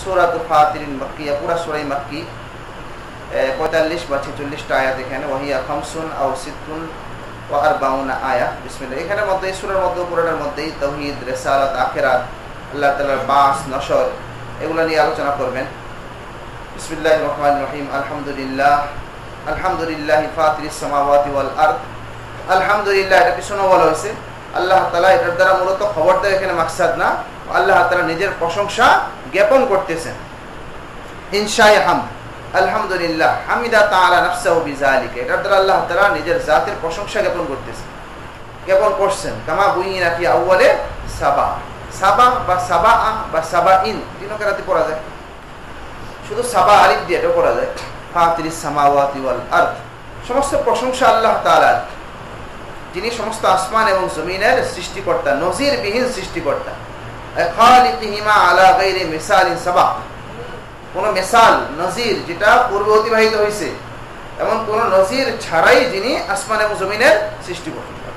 সূরাতুল ফাতিরিন মাক্কিয়া, পুরা সূরাই মাক্কি, 45 বা 46টা আয়াত এখানে। ওয়াহিয়া খামসুন আও সিত্তুন ওয়া আরবাউনা আয়া। বিসমিল্লাহ। এখানের মধ্যে, এই সূরার মধ্যে, পুরাটার মধ্যেই তাওহীদ, রিসালাত, আখিরাত, আল্লাহ তাআলার বাস, নশর, এগুলো নিয়ে আলোচনা করবেন। বিসমিল্লাহির রহমানির রহিম। আলহামদুলিল্লাহ, আলহামদুলিল্লাহি ফাতিরিস সামাওয়াতি ওয়াল আরদ। আলহামদুলিল্লাহ, এটা পিছনে বলা হয়েছে। আল্লাহ তাআলা, এটার দ্বারা মূলত খবরদার এখানে মাকসাদ না, আল্লাহ তাআলা নিজের প্রশংসা জ্ঞাপন করতেছেন। ইনশায়ে হামদ, আলহামদুলিল্লাহ, হামিদা তাআলা নাফসাহু বিযালিকা, এটার দ্বারা আল্লাহ তাআলা নিজের জাতের প্রশংসা জ্ঞাপন করতেছেন, জ্ঞাপন করছেন। কামা বুইনা ফি আউয়ালে সাবা, সাবা বা সাবা বা সাবাইন, তিন কেরাতে পড়া যায়, শুধু সাবা আলিফ দিয়ে এটা পড়া যায়। ফাতিরিস সামাওয়াতি ওয়াল আরদ, সমস্ত প্রশংসা আল্লাহ তাআলার, যিনি সমস্ত আসমান এবং জমিনের সৃষ্টিকর্তা, নজিরবিহীন সৃষ্টিকর্তা। খালিকিহিমা আলা গায়রি মিসালিন সাবাক, কোন মিসাল, নজির, যেটা পূর্বে অতিবাহিত হয়েছে, এমন কোন নজির ছাড়াই যিনি আসমান এবং জমিনের সৃষ্টিকর্তা।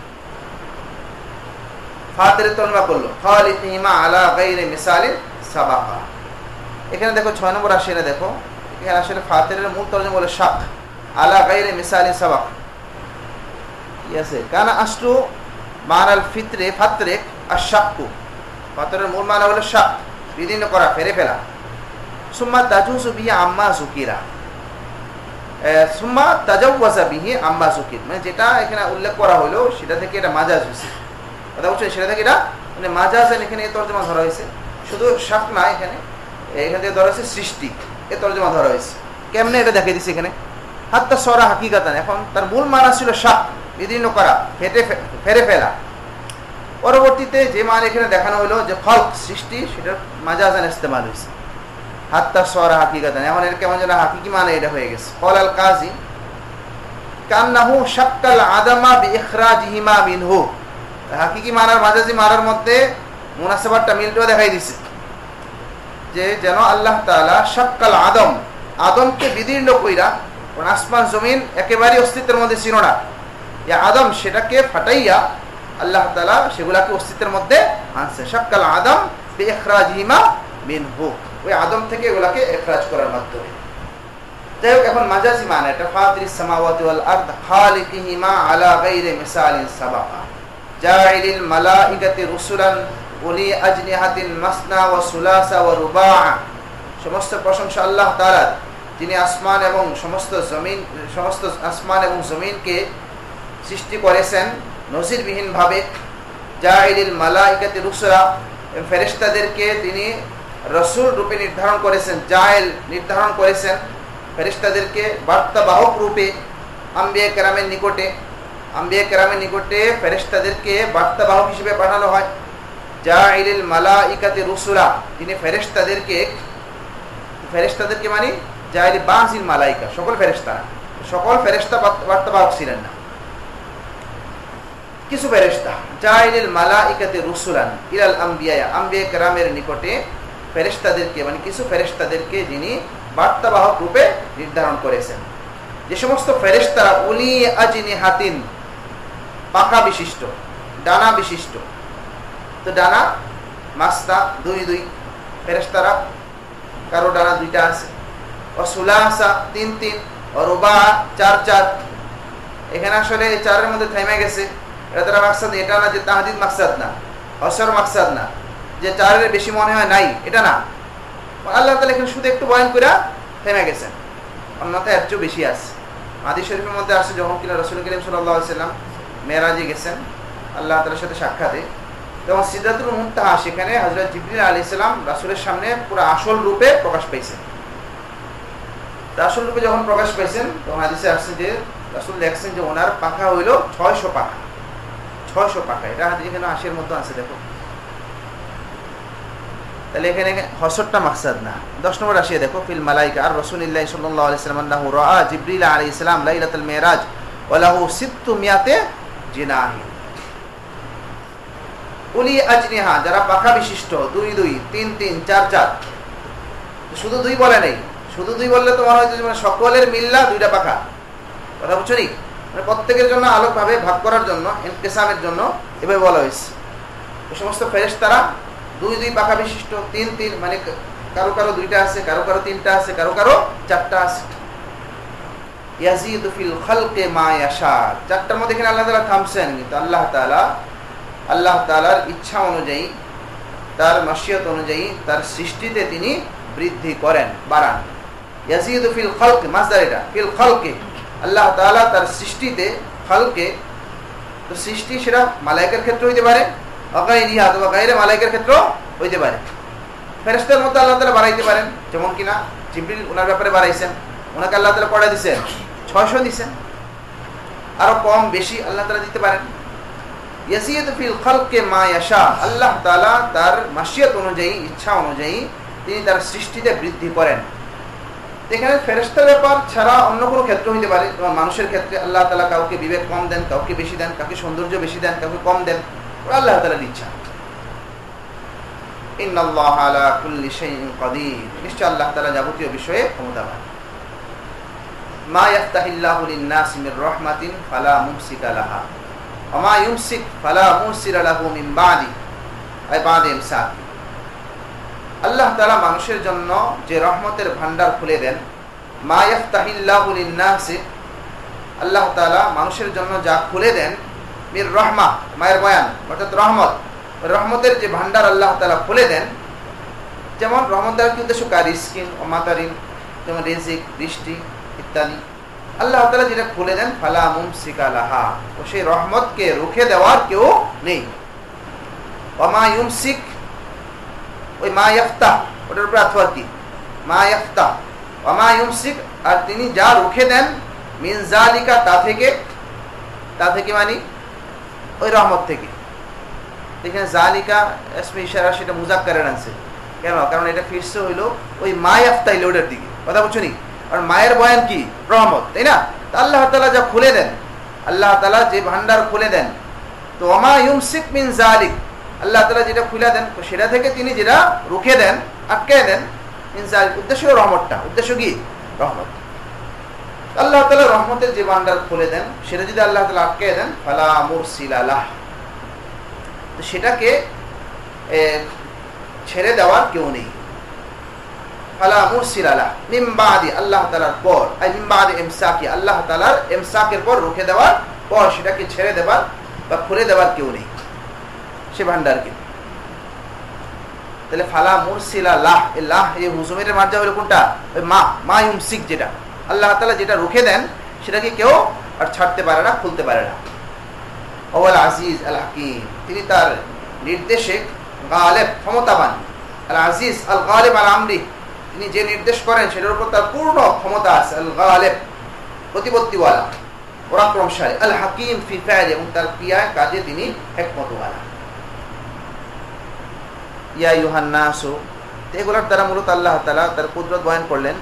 ফাতিরের তর্জমা করলো খালিকিহিমা আলা গায়রি মিসালিন সাবাকা। এখানে দেখো 6 নম্বর আসে, না দেখো এখানে আসলে ফাতিরের মূল তর্জমা বলে শাক, আলা গায়রি মিসালিন সাবাক। কি আছে? কানা আসলু মানাল ফিতরে ফাতরে আশ-শাক্কু, ফাতিরের মূল মানা হলো শাক, বিদীর্ণ করা, ফেরে ফেলা। সুম্মা তাজুজু বিহি আম্মা যুকিরা, সুম্মা তাজাওয়াজা বিহি আম্মা যুকির, মানে যেটা এখানে উল্লেখ করা হলো সেটা থেকে এটা মাজাজ হয়েছে, কথা বলছেন, সেটা থেকে এটা মানে মাজাজ, এখানে এই তর্জমা ধরা হয়েছে। শুধু শাক না, এখানে এখান থেকে ধরা হয়েছে সৃষ্টি, এ তর্জমা ধরা হয়েছে। কেমনে এটা দেখিয়ে দিচ্ছে এখানে, হাত্তা সরা হাকিকাতান, এখন তার মূল মানা ছিল শাক, বিদীর্ণ করা, ফেরে ফেলা। পরবর্তীতে যে মান এখানে দেখানো হলো যে খলক, সৃষ্টি, সেটার মাজাজান ইস্তেমাল হয়েছে, হাত্তা সরা হাকিকাতান। এখন এর কেমন যেন হাকিকি মানে এটা হয়ে গেছে। কল আল কাজী কান্নাহু শাক্কাল আদামা বিইখরাজিহিমা মিনহু, হাকিকি মানার মাজাজি মানার মধ্যে মুনাসাবাতটা, মিলটাও দেখাই দিছে, যে যেন আল্লাহ তাআলা শাক্কাল আদম, আদমকে বিদীর্ণ কইরা, কারণ আসমান জমিন একেবারেই অস্তিত্বের মধ্যে ছিল না, আদম সেটাকে ফাটাইয়া আল্লাহ তাআলা সেগুলাকে অস্তিত্বের মধ্যে আনছে। শাক্কাল আদম বিইখরাজিহিমা মিনহু, ওই আদম থেকে এগুলাকে ইখরাজ করার মাধ্যমে। যাই হোক, এখন মাজাজি মানে এটা ফাতিরিস সামাওয়াতি ওয়াল আরদ খালিকিহিমা আলা গায়রি মিসালিন সাবাকা জাইলিল মালাইকাতি রুসুলান উলি আজনিহাতিন মাসনা ওয়া সুলাসা ওয়া রুবা'। সমস্ত প্রশংসা আল্লাহ তাআলার, যিনি আসমান এবং সমস্ত আসমান এবং জমিনকে সৃষ্টি করেছেন নজিরবিহীন ভাবে। জাইলিল মালাইকাতি রুসুলা, ফেরেশতাদেরকে তিনি রসুল রূপে নির্ধারণ করেছেন, জাইল নির্ধারণ করেছেন ফেরেশতাদেরকে বার্তাবাহক রূপে আম্বিয়া কেরামের নিকটে ফেরেশতাদেরকে বার্তাবাহক হিসেবে পাঠানো হয়। জাইলিল মালাইকাতি রুসুলা, তিনি ফেরেশতাদেরকে মানে জাইলি বাযিল মালাইকা, সকল ফেরেশতা বার্তাবাহক ছিলেন না, কিছু ফেরেশতা। জাইলিল মালাইকাতি রুসুলান ইলাল আম্বিয়া, আম্বিয়া কেরামের নিকটে ফেরেশতাদেরকে মানে কিছু ফেরেশতাদেরকে যিনি বার্তাবাহক রূপে নির্ধারণ করেছেন। যে সমস্ত ফেরেশতারা উলি আজনিহাতিন, পাখা বিশিষ্ট, ডানা বিশিষ্ট, তো ডানা মাসনা, দুই ফেরেশতারা, কারো ডানা 2টা আছে, ও সুলাসা 3, ও রুবা 4। এখানে আসলে 4-এর মধ্যে থেমে গেছে, এটা তারা মাকসাদ, এটা না যে তাহদিদ মাকসাদ না, অসর মাকসাদ না, যে 4-এর বেশি মনে হয় নাই, এটা না। আল্লাহ তাআলা এখানে শুধু একটু বয়ান করে থেমে গেছেন, অন্যথায় এর চেয়ে বেশি আছে। হাদিস শরীফের মধ্যে আসছে, যখন কিনা রাসূল করিম সাল্লাল্লাহু আলাইহি ওয়াসাল্লাম মেরাজে গেছেন আল্লাহ তাআলার সাথে সাক্ষাতে, তখন সিদরাতুল মুনতাহা, সেখানে হযরত জিবরিল আলাইহিস সালাম রাসূলের সামনে পুরো আসল রূপে প্রকাশ পাইছেন। আসল রূপে যখন প্রকাশ পাইছেন, তখন হাদিসে আসছে যে রাসূল দেখছেন যে ওনার পাখা হইল 600 পাখা, 600 পাখা। এটা হাদিস এখানে 80-এর মতো আছে, দেখো। তাহলে এখানে হসরটা মাকসাদ না। 10 নম্বর আসিয়ে দেখো, ফিল মালাইকা আর রাসূলুল্লাহ সাল্লাল্লাহু আলাইহি ওয়াসাল্লাম আন্নাহু রাআ জিবরিল আলাইহিস সালাম লাইলাতুল মিরাজ ওয়া লাহু 600 জিনাহি। উলি আজনিহা, যারা পাখা বিশিষ্ট, 2, 3, 4। শুধু 2 বলে নাই, শুধু 2 বললে তো মনে হয় মানে সকলের মিল্লা 2টা পাখা, কথা বুঝছো নি? মানে প্রত্যেকের জন্য আলোকভাবে ভাগ করার জন্য, ইনকিসামের জন্য এভাবে বলা হয়েছে। এই সমস্ত ফেরেশতারা 2 পাখা বিশিষ্ট, 3 মানে কারো কারো 2টা আছে, কারো কারো 3টা আছে, কারো কারো 4টা আছে। ইয়াজিদু ফিল খালকি মা ইয়াশা, 4টার মধ্যে এখানে আল্লাহ তাআলা থামছেন, কিন্তু আল্লাহ তাআলার ইচ্ছা অনুযায়ী, তার মাশিয়াত অনুযায়ী তার সৃষ্টিতে তিনি বৃদ্ধি করেন, বাড়ান। ইয়াজিদু ফিল খালকি, মাসদার এটা, ফিল খালকি, আল্লাহ তাআলা তার সৃষ্টিতে, খালকে তো সৃষ্টি সেটা মালায়েকার ক্ষেত্রে হইতে পারে, গায়রিহা অথবা গায়রে মালায়েকার ক্ষেত্র হইতে পারে। ফেরেশতার মধ্যে আল্লাহ তাআলা বাড়াইতে পারেন, যেমন কিনা জিবরিল ওনার ব্যাপারে বাড়াইছেন, ওনাকে আল্লাহ তাআলা পড়া দিয়েছেন 600 দিয়েছেন, আরো কম বেশি আল্লাহ তাআলা দিতে পারেন। ইয়াজিদু ফিল খালকি মা ইয়াশা, আল্লাহ তাআলা তার মাশিয়াত অনুযায়ী, ইচ্ছা অনুযায়ী তিনি তার সৃষ্টিতে বৃদ্ধি করেন। এখানে ফেরেশতার ব্যাপার ছাড়া অন্য কোনো ক্ষেত্র হইতে পারে, যেমন মানুষের ক্ষেত্রে আল্লাহ তাআলা কাউকে বিবেক কম দেন, কাউকে বেশি দেন, কাউকে সৌন্দর্য বেশি দেন, কাউকে কম দেন, ওটা আল্লাহ তাআলার ইচ্ছা। ইন্নাল্লাহা আলা কুল্লি শাইইন কাদির, নিশ্চয় আল্লাহ তাআলা যাবতীয় বিষয়ে ক্ষমতাবান। মা ইয়াফতাহিল্লাহু লিন-নাসি মির রাহমাতিন ফালা মুমসিকা লাহা ওয়া মা ইউমসিক ফালা মুরসিলা লাহু মিন বাদি, আই বাদে ইমসাক। আল্লাহ তাআলা মানুষের জন্য যে রহমতের ভান্ডার খুলে দেন, মা ইয়াফতাহিল্লাহু লিন-নাসি, আল্লাহ তাআলা মানুষের জন্য যা খুলে দেন, মির রহমা, মায়ের বয়ান অর্থাৎ রহমত, রহমতের যে ভান্ডার আল্লাহ তাআলা খুলে দেন, যেমন রহমত দ্বারা কি উদ্দেশ্য, রিজকিন ও মাতারিন, যেমন রিজিক, বৃষ্টি ইত্যাদি। আল্লাহ তাআলা যেটা খুলে দেন, ফালা মুমসিকা লাহা, ও সেই রহমতকে রুখে দেওয়ার কেউ নেই। ওয়া মা ইউমসিক, ওই মা ইয়াফতাহ ওটার উপর আথওয়া কি, মা ইয়াফতাহ ওয়া মা ইউমসিক, আর তিনি যা রুখে দেন, মিন যালিকা, তা থেকে মানে ওই রহমত থেকে। এখানে জালিকা ইসমে ইশারা, সেটা মুযাক্কারের আনছে কেন, কারণ এটা ফিরছে হইলো ওই মা ইয়াফতাহ লোডের দিকে, কথা বুঝছো নি? আর মায়ের বয়ান কি, রহমত, তাই না? আল্লাহ তাআলা যা খুলে দেন, আল্লাহ তাআলা যে ভান্ডার খুলে দেন, তো ওয়া মা ইউমসিক মিন যালিক, আল্লাহ তাআলা যেটা খুলে দেন, তো সেটা থেকে তিনি যেটা রুখে দেন, আটকে দেন, মিন যালিক, উদ্দেশ্য রহমতটা, উদ্দেশ্য কি, রহমত। আল্লাহ তাআলা রহমতের যে ভান্ডার খুলে দেন, সেটা যদি আল্লাহ তাআলা আটকে দেন, ফালা মুরসিলা লাহ, তো সেটাকে ছেড়ে দেওয়ার কেউ নেই। ফালা মুরসিলা লাহ মিন বাদি, আল্লাহ তাআলার পর, আই মিন বাদি ইমসাকি, আল্লাহ তাআলার ইমসাকের পর, রুখে দেওয়ার পর সেটাকে ছেড়ে দেবার বা খুলে দেওয়ার কেউ নেই সে ভান্ডারকে। তাহলে ফালা মুরসিলা লাহ, এই লাহ এই হুজুমের মার্জা হলো কোনটা, ওই মা ইউমসিক, যেটা আল্লাহ তাআলা যেটা রুখে দেন, সেটাকে কেউ আর ছাড়তে পারে না, খুলতে পারে না। ওয়াল আজিজ আল হাকিম, তিনি তার নির্দেশে গালেব, ক্ষমতাবান। আল আজিজ আল গালেব আল আমরি, তিনি যে নির্দেশ করেন সেটার উপর তার পূর্ণ ক্ষমতা আছে। আল গালেব, প্রতিপত্তিওয়ালা, পরাক্রমশালী। আল হাকিম ফি ফাইল, এবং তার ক্রিয়ায় কাজে তিনি হিকমতওয়ালা। ইয়া আইয়ুহান নাস, এগুলোর দ্বারা মূলত আল্লাহ তাআলা তার কুদরত বয়ান করলেন,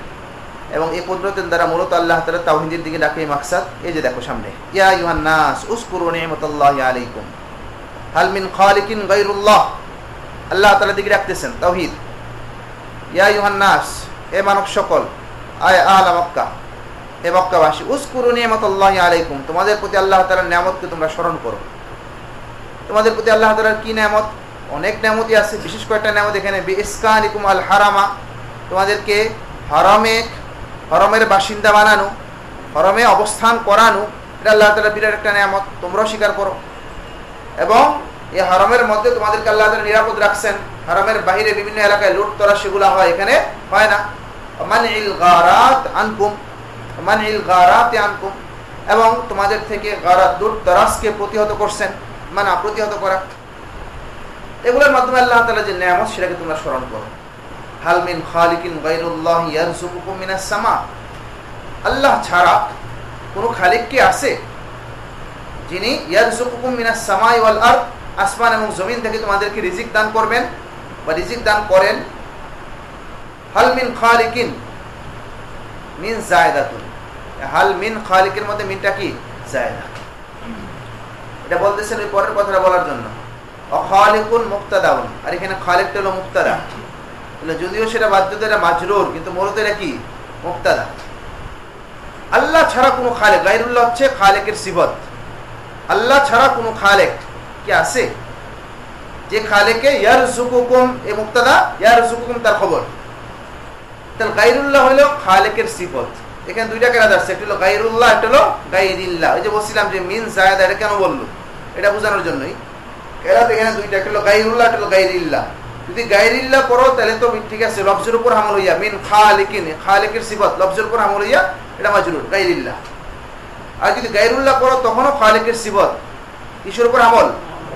এবং এই কুদরতের দ্বারা মূলত আল্লাহ তাআলা তাওহীদের দিকে ডাকে মাকসাদ। এই যে দেখো সামনে, ইয়া আইয়ুহান নাস উযকুরু নি'মাতাল্লাহি আলাইকুম হাল মিন খালিকিন গায়রুল্লাহ, আল্লাহ তাআলা দিকে ডাকতেছেন তাওহীদ। ইয়া আইয়ুহান নাস, এ মানব সকল, আয় আহলা মক্কা, হে মক্কাবাসী, উযকুরু নি'মাতাল্লাহি আলাইকুম, তোমাদের প্রতি আল্লাহ তাআলার নিয়ামতকে তোমরা স্মরণ করো। তোমাদের প্রতি আল্লাহ তাআলার কি নিয়ামত, অনেক নিয়ামতই আছে, বিশেষ কয়েকটা নিয়ামত এখানে। বিইসকানিকুম আল হারামা, তোমাদেরকে হরমের বাসিন্দা বানানো, হরমে অবস্থান করানো, এটা আল্লাহ তাআলার বিরাট একটা নিয়ামত, তোমরাও স্বীকার করো। এবং এই হরমের মধ্যে তোমাদেরকে আল্লাহ তাআলা নিরাপদ রাখছেন, হরমের বাইরে বিভিন্ন এলাকায় লুট তরাস সেগুলা হয়, এখানে হয় না। মানইল গারাত আনকুম, মানইল গারাত আনকুম, এবং তোমাদের থেকে গারাত, লুট তরাসকে প্রতিহত করছেন, প্রতিহত করা। এগুলোর মাধ্যমে আল্লাহ তাআলা যে নিয়ামত, সেটাকে তোমরা স্মরণ করো। হাল মিন খালিকিন গায়রুল্লাহ ইয়ারযুকুকুম মিনাস সামা, আল্লাহ ছাড়া কোনো খালিক কি আছে যিনি ইয়ারযুকুকুম মিনাস সামাই ওয়াল আরদ, আসমান এবং জমিন থেকে তোমাদেরকে রিজিক দান করবেন বা রিজিক দান করেন। হাল মিন খালিকিন, মিন জায়দাতুন, হাল মিন খালিকের মধ্যে মিনটা কি, জায়দা। এটা বলতেছেন ওই পরের কথাটা বলার জন্য। খালিকুন মুক্তাদাউন, আর এখানে খালিকটা হলো মুক্তাদা, যদিও সেটা বাধ্যতা মাজরুর, কিন্তু মূলত এটা কি, মুক্তাদা। আল্লাহ ছাড়া কোনো খালেক, গায়রুল্লাহ হচ্ছে খালেকের সিফত। আল্লাহ ছাড়া কোনো খালেক কি আছে, যে খালেকে ইয়ারযুকুকুম, এ মুক্তাদা, ইয়ারযুকুকুম তার খবর। তাহলে গায়রুল্লাহ হলো খালেকের সিফত। এখানে দুইটা কেরাত আসছে, একটা হলো গায়রুল্লাহ, একটা হলো গায়রিল্লাহ। ওই যে বলছিলাম যে মিন জায়েদা, এটা কেন বললো, এটা বোঝানোর জন্যই কেরাত এখানে দুইটা, একটা হলো গায়রুল্লাহ, একটা হলো গায়রিল্লাহ। যদি গায়রিল্লাহ পড়ো তাহলে তো ঠিক আছে, লফজের উপর আমল হইয়া, মিন খালিকিন, খালেকের সিফত লফজের উপর আমল হইয়া এটা মাজরুর গায়রিল্লাহ। আর যদি গায়রুল্লাহ পড়ো তখনও খালেকের সিফত কিসের উপর আমল,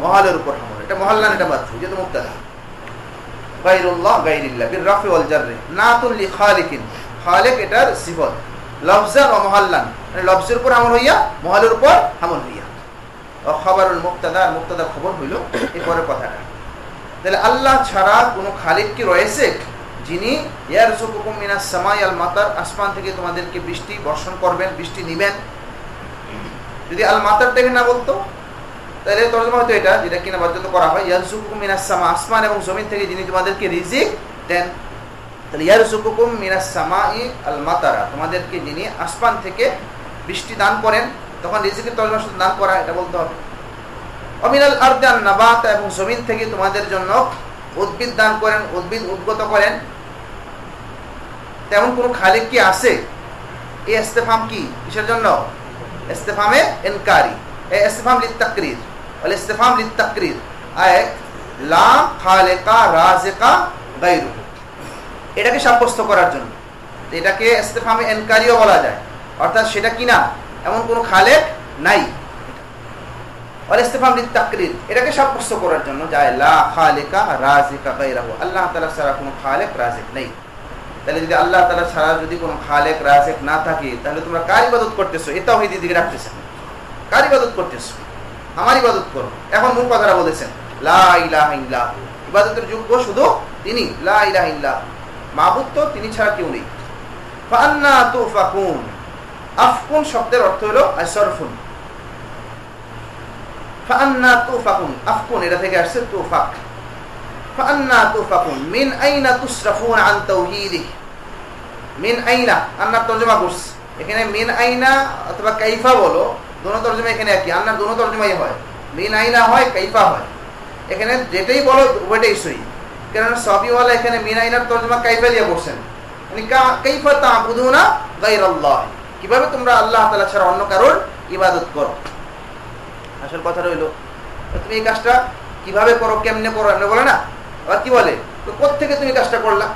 মহালের উপর আমল। এটা মহল্লান, এটা মারফু, যেহেতু মুবতাদা। গায়রুল্লাহ গায়রিল্লাহ বিল রাফি ওয়াল জাররি নাতুন লি খালিকিন, খালিক এটার সিফত লফজান ও মহল্লান, মানে লফজের উপর আমল হইয়া মহলের উপর আমল হইয়া। ও খবরুল মুবতাদা, মুবতাদার খবর হইল এই পরের কথাটা। তাহলে আল্লাহ ছাড়া কোনো খালিক কি রয়েছে যিনি ইয়ারযুকুকুম মিনাস সামাই আল মাতার, আসমান থেকে তোমাদেরকে বৃষ্টি বর্ষণ করবেন, বৃষ্টি নিবেন। যদি আল মাতার থেকে না বলতো তাহলে তরজমা হতো এটা, যেটা কিনা বাধ্যত করা হয়, ইয়ারযুকুকুম মিনাস সামা, আসমান এবং জমিন থেকে যিনি তোমাদেরকে রিজিক দেন। তাহলে ইয়ারযুকুকুম মিনাস সামাই আল মাতারা, তোমাদেরকে যিনি আসমান থেকে বৃষ্টি দান করেন, তখন রিজিকের তরজমা শুধু দান করা, এটা বলতে হবে। অমিনাল আরদি আন নাবাত, এবং জমিন থেকে তোমাদের জন্য উদ্ভিদ দান করেন, উদ্ভিদ উদ্গত করেন। তেমন কোন খালিক কি আছে? এই ইস্তেফাম কি কিসের জন্য? ইস্তেফামে ইনকারি, এই ইস্তেফাম লিতাকরির, ওয়াল ইস্তেফাম লিতাকরির, আয় লা খালিকা রাজিকা গায়রুহু, এটাকে সাব্যস্ত করার জন্য। এটাকে ইস্তেফামে ইনকারিও বলা যায়, অর্থাৎ সেটা কি না, এমন কোন খালেক নাই। ওয়াল ইস্তেফাম লিতাকরির, এটাকে সাব্যস্ত করার জন্য যায় লা খালিকা রাজিকা গায়রুহু, আল্লাহ তাআলা ছাড়া কোনো খালেক রাজিক নেই। তাহলে যদি আল্লাহ তাআলা ছাড়া যদি কোনো খালেক রাজিক না থাকে, তাহলে তোমরা কার ইবাদত করতেছো? এই তাওহীদের দিকে রাখতেছেন, কার ইবাদত করতেছো? আমার ইবাদত করো। এখন মূল কথাটা বলেছেন, লা ইলাহা ইল্লাহু, ইবাদতের যোগ্য শুধু তিনি, লা ইলাহা ইল্লাহু, মাবুদ তো তিনি ছাড়া কেউ নেই। ফাআন্না তুফাকুন, আফকুন শব্দের অর্থ হলো আসরফুন। ফাআন্না তুফাকুন, আফকুন এটা থেকে আসছে তুফাক। ফাআন্না তুফাকুন, মিন আইনা তুসরাফুন আন তাওহীদিহি, মিন আইনা, আন্নার তরজমা করছে এখানে, মিন আইনা অথবা কাইফা বলো, দোনো তরজমা এখানে একই, আন্নার দোনো তরজমাই হয়, মিন আইনা হয়, কাইফা হয়। এখানে যেটাই বলো ওইটাই সহি, কারণ সবিওয়ালা এখানে মিন আইনার তরজমা কাইফা দিয়ে করছেন, মানে কাইফা তা'বুদুনা গায়রাল্লাহ, কিভাবে তোমরা আল্লাহ তাআলা ছাড়া অন্য কারোর ইবাদত করো। আসল কথা রইল, তুমি এই কাজটা কিভাবে করো, কেমনে করো, এমনি বলে না। আবার কি বলে, তো কোত্থেকে তুমি কাজটা করলা,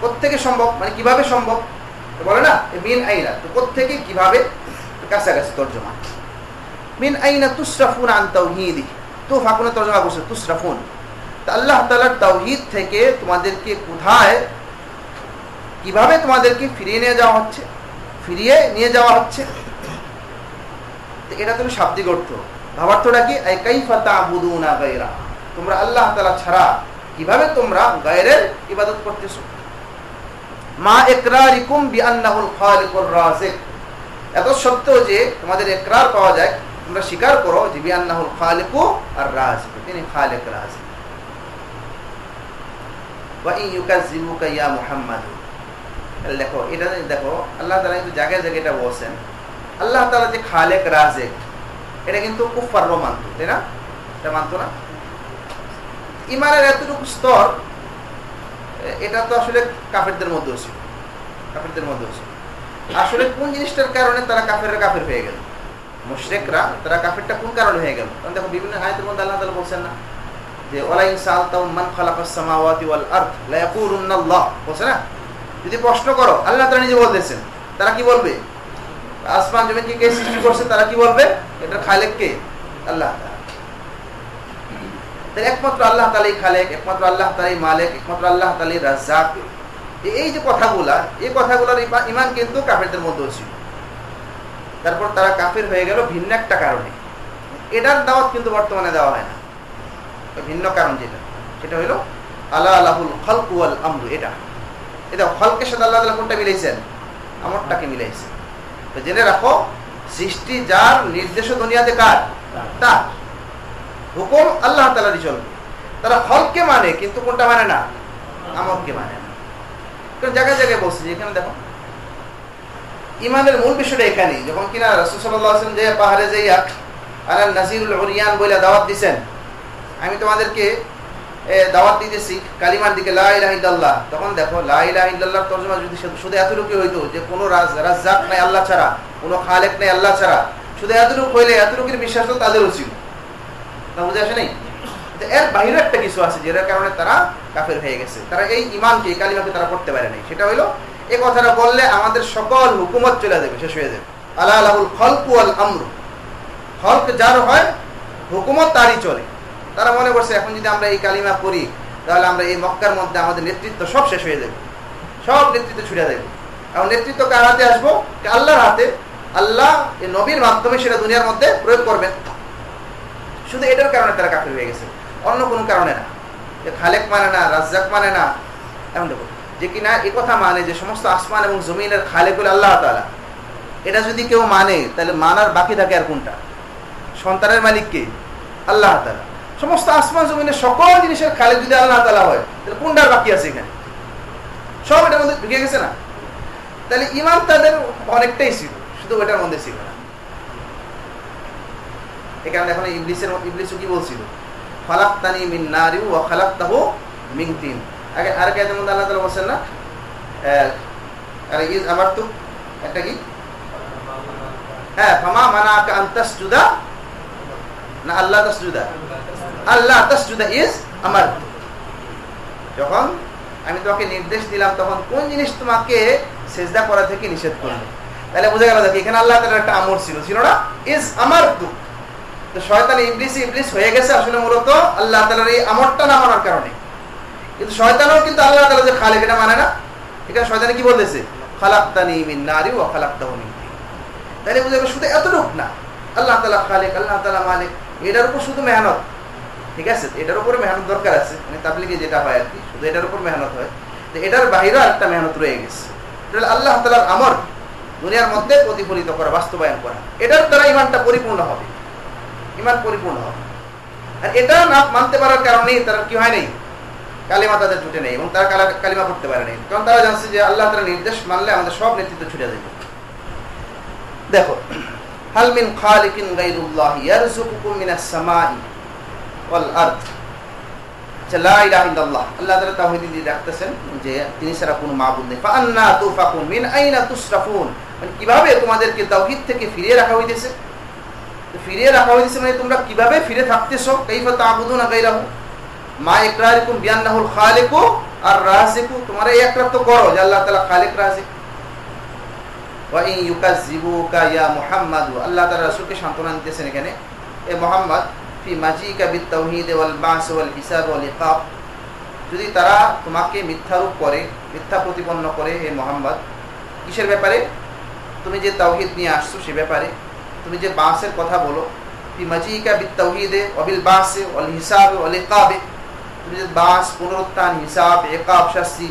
কোত্থেকে সম্ভব, মানে কিভাবে সম্ভব বলে না, মিন আইনা, তো কোত্থেকে কিভাবে, কাছাকাছি তরজমা। মিন আইনা তুসরাফুন আন তাওহীদিহি, তো ফাকুনে তরজমা করছে তুসরাফুন, তা আল্লাহ তাআলার তাওহীদ থেকে তোমাদেরকে কোথায়, কিভাবে তোমাদেরকে ফিরিয়ে নিয়ে যাওয়া হচ্ছে, ফিরিয়ে নিয়ে যাওয়া হচ্ছে। এটা তুমি শাব্দিক অর্থ, ভাবার্থটা কি, আই কাইফা তা'বুদুনা গায়রা, তোমরা আল্লাহ তাআলা ছাড়া কিভাবে তোমরা গায়রের ইবাদত করতেছো। মা ইকরারিকুম বিআন্নাহুল খালিকুর রাজিক, এত সত্ত্বেও যে তোমাদের ইকরার পাওয়া যায়, তোমরা স্বীকার করো যে বিআন্নাহুল খালিকু আর রাজিক, তিনি খালিক রাজিক। ওয়া ইন ইউকাযযিবুকা ইয়া মুহাম্মাদ, দেখো এটা দেখো আল্লাহ তাআলা কিন্তু জায়গায় জায়গায় এটা বলছেন, আল্লাহ তাআলা যে খালিক রাজিক, এটা কিন্তু কুফারও মানতো, তাই না? এটা মানতো না। ইমানের এতটুকু স্তর, এটা তো আসলে কাফেরদের মধ্যেও ছিল, কাফেরদের মধ্যেও ছিল। আসলে কোন জিনিসটার কারণে তারা কাফের হয়ে গেল, মুশরিকরা তারা কাফেরটা কোন কারণে হয়ে গেল? কারণ দেখো বিভিন্ন আয়াতের মধ্যে আল্লাহ তাআলা বলছেন না যে ওয়ালা ইন সাআলতাহুম মান খালাকাস সামাওয়াতি ওয়াল আরদ লা ইয়াকুলুন্না আল্লাহ, বলছে না? যদি প্রশ্ন করো, আল্লাহ তাআলা নিজে বলতেছেন, তারা কি বলবে? আসমান জমিনকে কে সৃষ্টি করছে, তারা কি বলবে? এটা খালেক কে? আল্লাহ তাআলা। তাই একমাত্র আল্লাহ তাআলাই খালেক, একমাত্র আল্লাহ তাআলাই মালিক, একমাত্র আল্লাহ তাআলাই রাজ্জাক। এই যে কথাগুলা, এই কথাগুলোর ঈমান কিন্তু কাফেরদের মধ্যেও ছিল। তারপর তারা কাফের হয়ে গেল ভিন্ন একটা কারণে, এটার দাওয়াত কিন্তু বর্তমানে দেওয়া হয় না। ভিন্ন কারণ যেটা, সেটা হলো আলা লাহুল খালকু ওয়াল আমরু, এটা খালকের সাথে আল্লাহ তাআলা কোনটা মিলাইছেন? আমরটাকে মিলাইছেন। তো জেনে রাখো, সৃষ্টি যার, নির্দেশ দুনিয়াতে কার? তার। হুকুম আল্লাহ তাআলারই চলবে। তারা খালককে মানে, কিন্তু কোনটা মানে না? আমরকে মানে না। কারণ জায়গায় জায়গায় বলছে, এখানে দেখো ইমানের মূল বিষয়টা এখানেই। যখন কিনা রাসূল সাল্লাল্লাহু আলাইহি ওয়াসাল্লাম যে পাহাড়ে যাইয়া আলা নাজিরুল উরিয়ান বলে দাওয়াত দিবেন, আমি তোমাদেরকে দাওয়াত দিতেছি কালিমার দিকে লা ইলাহা ইল্লাল্লাহ, তখন দেখো লা ইলাহা ইল্লাল্লাহর তরজমা যদি শুধু এতটুকু হইতো যে কোনো রাজ্জাক নাই আল্লাহ ছাড়া, কোনো খালেক নাই আল্লাহ ছাড়া, শুধু এতটুকু হইলে এতটুকুর বিশ্বাস তো তাদেরও ছিল, তা বুঝে আসে নাই? এর বাইরে একটা কিছু আছে যেটার কারণে তারা কাফের হয়ে গেছে, তারা এই ইমানকে এই কালিমাকে তারা করতে পারে নাই। সেটা হলো এই কথাটা বললে আমাদের সকল হুকুমত চলে যাবে, শেষ হয়ে যাবে। আলা লাহুল খালকু ওয়াল আমরু, খলক যার হয় হুকুমত তারই চলে। তারা মনে করছে এখন যদি আমরা এই কালিমা পড়ি তাহলে আমরা এই মক্কার মধ্যে আমাদের নেতৃত্ব সব শেষ হয়ে যাবে, সব নেতৃত্ব ছুটে যাবে। এখন নেতৃত্ব কার হাতে আসবো? আল্লাহর হাতে। আল্লাহ এই নবীর মাধ্যমে সেটা দুনিয়ার মধ্যে প্রয়োগ করবেন। শুধু এটার কারণে তারা কাফির হয়ে গেছে, অন্য কোনো কারণে না। খালেক মানে না, রাজ্জাক মানে না। এখন দেখো যে কিনা এই কথা মানে যে সমস্ত আসমান এবং জমিনের খালেক হলো আল্লাহ তাআলা, এটা যদি কেউ মানে তাহলে মানার বাকি থাকে আর কোনটা? সন্তানের মালিক কে? আল্লাহ তাআলা। সমস্ত আসমান জমিনের সকল জিনিসের খালেক যদি আল্লাহ তাআলা হয় তাহলে কোনটার বাকি আছে? এখানে সব এটার মধ্যে ঢুকে গেছে না? তাহলে ইমান তাদের অনেকটাই ছিল, শুধু ওটার মধ্যে ছিল না। এই কারণে এখন ইবলিসও কি বলছিল? খালাকতানি মিন নারি ওয়া খালাকতাহু মিন তিন। আগে আর কায়দার মধ্যে আল্লাহ তাআলা বলেন না আরে ইজ আমারতু একটা কি হ্যাঁ ফামা মানাকা আন তাসজুদা না আল্লাহ তাসজুদা, আল্লাহ তাসজুদা ইজ আমারতু। যখন আমি তোমাকে নির্দেশ দিলাম তখন কোন জিনিস তোমাকে সিজদা করা থেকে নিষেধ করলো? তাহলে বোঝা গেল দেখো এখানে আল্লাহ তাআলার একটা আমর ছিল না? ইজ আমারতু। তো শয়তান ইবলিস হয়ে গেছে আসলে মূলত আল্লাহ তাআলার এই আমরটা না মানার কারণে। কিন্তু শয়তানও কিন্তু আল্লাহ তাআলা যে খালেক এটা মানে না। এখানে শয়তানে কি বলতেছে? খালাকতানি মিন নারি ওয়া খালাকতাহু মিন তিন। তাহলে বুঝা গেল শুধু এতটুকু না, আল্লাহ তাআলা খালেক, আল্লাহ তাআলা মালিক, এটার উপর শুধু মেহনত। ঠিক আছে, এটার উপরে মেহনত দরকার আছে, মানে তাবলীগে যেটা হয় আর কি, শুধু এটার উপর মেহনত হয়। তো এটার বাইরেও একটা মেহনত রয়ে গেছে, এটা আল্লাহ তাআলার আমর দুনিয়ার মধ্যে প্রতিফলিত করা, বাস্তবায়ন করা। এটার দ্বারা ইমানটা পরিপূর্ণ হবে, ইমান পরিপূর্ণ হবে। আর এটা না মানতে পারার কারণেই তারা কি হয় নাই? কালিমা তাদের ছুটে নেই এবং তারা কালিমা করতে পারে নাই, কারণ তারা জানছে যে আল্লাহ তাআলার নির্দেশ মানলে আমাদের সব নেতৃত্ব ছুটে যাবে। দেখো হাল মিন খালিকিন গায়রুল্লাহ ইয়ারযুকুকুম মিনাস সামাই ওয়াল আরদ। লা ইলাহা ইল্লাল্লাহ, আল্লাহ তাআলা তাওহীদ দিয়ে রাখতেছেন যে তিনি ছাড়া কোনো মাবুদ নেই। ফা আন্না তুফাকুন মিন আইনা তুসরাফুন, মানে কিভাবে তোমাদেরকে তাওহীদ থেকে ফিরিয়ে রাখা হইতেছে? ফিরিয়ে রাখা হয়েছে মানে তোমরা কিভাবে ফিরে থাকতেছো? কাইফা তা'বুদুনা গায়রাহু মা ইকরারিকুম বিআন্নাহুল খালিকু আর রাযিকু। তোমরা এই ইকরার তো করো যে আল্লাহ তাআলা খালিক রাযিক। ওয়া ইন ইউকাযযিবুকা ইয়া মুহাম্মাদ, আল্লাহ তাআলা রাসূলকে সান্ত্বনা দিতেছেন এখানে, এ মুহাম্মদ ফি মাজিকা বিত তাওহীদ ওয়াল বাস ওয়াল হিসাব ওয়াল ইকাব, যদি তারা তোমাকে মিথ্যারূপ করে, মিথ্যা প্রতিপন্ন করে হে মুহাম্মদ, কিসের ব্যাপারে? তুমি যে তাওহীদ নিয়ে আসছো সে ব্যাপারে, তুমি যে বাসের কথা বলো, ফি মাজিকা বিত তাওহীদে ওয়া বিল বাস ওয়াল হিসাব ওয়াল ইকাব, তুমি যে বাস, পুনরুত্থান, হিসাব, ইকাব, শাস্তি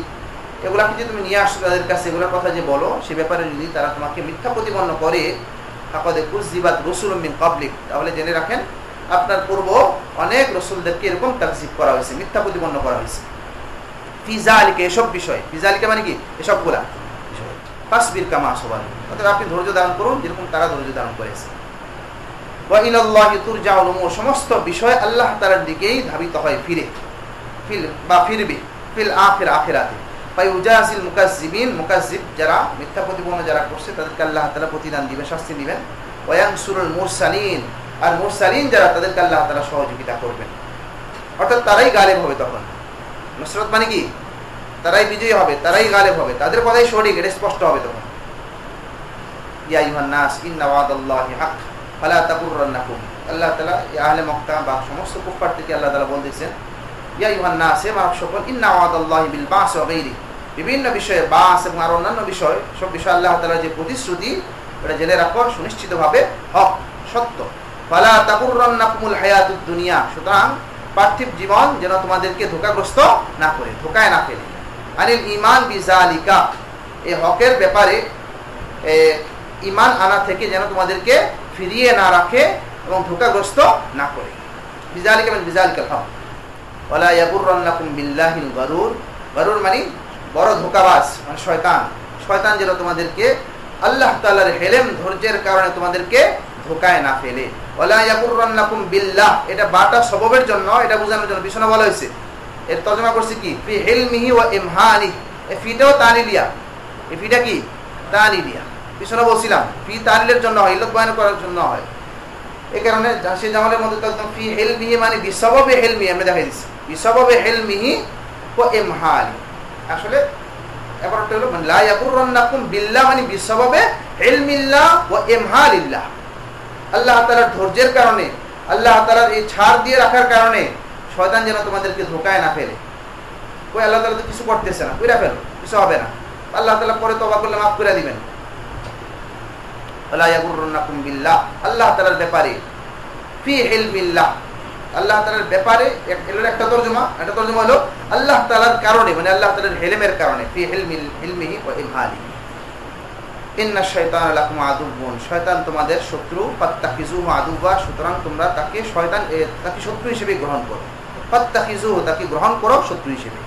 এগুলাকে যে তুমি নিয়ে আসছো তাদের কাছে, এগুলোর কথা যে বলো সে ব্যাপারে যদি তারা তোমাকে মিথ্যা প্রতিপন্ন করে, ফাকাদ কুযযিবাত রাসূলুম মিন ক্বাবলিক, তাহলে জেনে রাখেন আপনার পূর্ব অনেক রাসূলদেরকে এরকম তাকযীব করা হয়েছে, মিথ্যা প্রতিপন্ন করা হয়েছে। ফি যালিকা, এসব বিষয়, ফি যালিকা মানে কি? এসবগুলা বিষয়। ফাসবির কামা সাবারু, অতএব আপনি ধৈর্য ধারণ করুন যেরকম তারা ধৈর্য ধারণ করেছে। ওয়া ইলাল্লাহি তুরজাউল উমুর, সমস্ত বিষয় আল্লাহ তাআলার দিকেই ধাবিত হয়, ফিরে ফিরবে ফিল আখিরাতে। ফায়ুজাজিল মুকাজ্জিবিন, মুকাজ্জিব যারা মিথ্যা প্রতিপন্ন যারা করছে তাদেরকে আল্লাহ তাআলা প্রতিদান দিবেন, শাস্তি দিবেন। ওয়া ইয়ানসুরুল মুরসালিন, আর মুরসালিন যারা তাদেরকে আল্লাহ তাআলা সহযোগিতা করবেন, অর্থাৎ তারাই গালেব হবে। তখন নুসরাত মানে কি? তারাই বিজয়ী হবে, তারাই গালেব হবে, তাদের কথাই সঠিক, এটা স্পষ্ট হবে তখন। ইয়া আইয়ুহান নাস ইন্না ওয়াদাল্লাহি হক ফালা তাগুররান্নাকুম, আল্লাহ তাআলা আহলে মক্কা বা সমস্ত কুফার থেকে আল্লাহ তাআলা বলতেছেন ইয়া আইয়ুহান নাস, হে মানব সকল, ইন্না ওয়াদাল্লাহি বিল বাস ওয়া গায়রি, বিভিন্ন বিষয়ে বাস এবং আর অন্যান্য বিষয়, সব বিষয় আল্লাহ তাআলার যে প্রতিশ্রুতি এটা জেনে রাখো সুনিশ্চিতভাবে হক, সত্য। ফালা তাগুররান্নাকুমুল হায়াতুদ দুনিয়া, সুতরাং পার্থিব জীবন যেন তোমাদেরকে ধোঁকাগ্রস্ত না করে, ধোঁকায় না ফেলে। আনিল ঈমান বিযালিকা, এই হকের ব্যাপারে ঈমান আনা থেকে যেন তোমাদেরকে ফিরিয়ে না রাখে এবং ধোঁকাগ্রস্ত না করে। বিযালিকা মানে বিযালিকাল হক। ওয়ালা ইয়াগুররান্নাকুম বিল্লাহিল গারুর, গারুর মানে বড় ধোঁকাবাজ, মানে শয়তান। শয়তান যেন তোমাদেরকে আল্লাহ তাআলার হেলেম, ধৈর্যের কারণে তোমাদেরকে ধোঁকায় না ফেলে। ওয়ালা ইয়াগুররান্নাকুম বিল্লাহ, এটা বাটা সববের জন্য, এটা বোঝানোর জন্য পিছনে বলা হয়েছে এর তর্জমা করছি কি ফি হিলমিহি ওয়া ইমহানি, এই ফিটাও তানিলিয়া, এই ফিটা কি তানিলিয়া, পিছনে বলছিলাম ফি তানিলের জন্য হয়, ইল্লত বয়ান করার জন্য হয়। এই কারণে জাসির জামালের মধ্যে একদম ফি হিলমিহি মানে বিসবাবে হিলমি, আমরা দেখাই দিচ্ছি বিসবাবে হিলমিহি ওয়া ইমহানি। আসলে ব্যাপারটা হলো মানে লা ইয়াগুররান্নাকুম বিল্লাহ মানে বিসবাবে ইলমিল্লাহ ওয়া ইমহালিল্লাহ, আল্লাহ তাআলার ধৈর্যের কারণে, আল্লাহ তাআলার এই ছাড় দিয়ে রাখার কারণে শয়তান যেন তোমাদেরকে ধোঁকায় না ফেলে। কই আল্লাহ তাআলা তো কিছু করতেছে না, কইরা ফেলো, কিছু হবে না, আল্লাহ তাআলা পরে তওবা করলে মাফ করে দিবেন। লা ইয়াগুররান্নাকুম বিল্লাহ, আল্লাহ তাআলার ব্যাপারে, ফি ইলমিল্লাহ, আল্লাহ তাআলার ব্যাপারে। এর একটা তরজমা, একটা তরজমা হলো আল্লাহ তাআলার কারণে, মানে আল্লাহ তাআলার ইলমের কারণে, ফি ইলমিহি ওয়া ইমহালিহি। ইন্নাশ শাইতানা লাকুম আদুউন, শয়তান তোমাদের শত্রু, ফাত্তাখিজুহু আদুওয়া, সুতরাং তোমরা তাকে শত্রু হিসেবে গ্রহণ করো, ফাত্তাখিজুহু তাকে গ্রহণ করো শত্রু হিসেবে।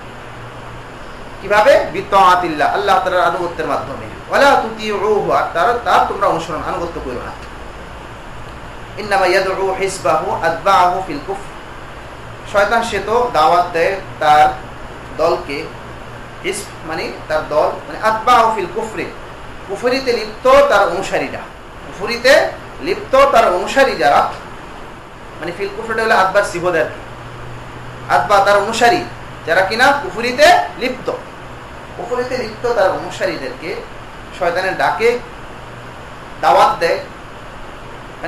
কিভাবে? বিতাআতিল্লাহ, আল্লাহ তাআলার আনুগত্যের মাধ্যমে। ওয়ালা তুতিউহু, তার তোমরা অনুসরণ আনুগত্য করো না। ইন্নামা ইয়াদউ হিসবাহু আতবাহু ফিল কুফর, শয়তান সে তো দাওয়াত দেয় তার দলকে, হিসব মানে তার দল, মানে আতবাহু ফিল কুফরি, কুফরিতে লিপ্ত তার অনুসারীরা, কুফরিতে লিপ্ত তার অনুসারী যারা, মানে ফিল কুফরিটা হলো আতবার সিবদার, আতবা তার অনুসারী যারা কিনা কুফরিতে লিপ্ত, কুফরিতে লিপ্ত তার অনুসারীদেরকে শয়তানের ডাকে দাওয়াত দেয়,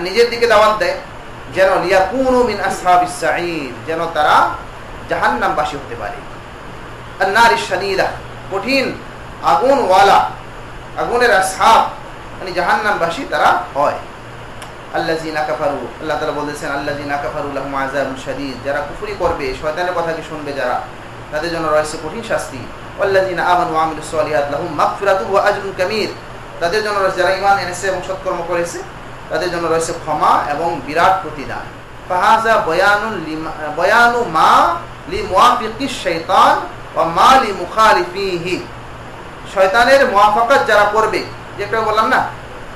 নিজের দিকে দাওয়াত দেয়, যেন লিয়াকুনু মিন আসহাবিস সাঈর, যেন তারা জাহান্নামবাসী হতে পারে। আর নারিশ শানীরা, কঠিন আগুনওয়ালা, আগুনের আসহাব মানে জাহান্নামবাসী তারা হয়। আল্লাযিনা কাফারু, আল্লাহ তাআলা বলেছেন আল্লাযিনা কাফারু লাহুম আযাবুন শাদীদ, যারা কুফরি করবে, শয়তানের কথাকে শুনবে যারা, তাদের জন্য রয়েছে কঠিন শাস্তি। ওয়াল্লাযিনা আমানু ওয়া আমিলুস সালিহাত লাহুম মাগফিরাতুন ওয়া আজরুন কাবীর, তাদের জন্য রয়েছে, যারা ঈমান এনেছে এবং সৎকর্ম করেছে তাদের জন্য রয়েছে ক্ষমা এবং বিরাট প্রতিদান। ফাহাযা বয়ানু মা লিমুওয়াফিকিশ শাইতান ওয়া মা লিমুখালিফিহি, শয়তানের মুওয়াফাকাত যারা করবে, যেটা বললাম না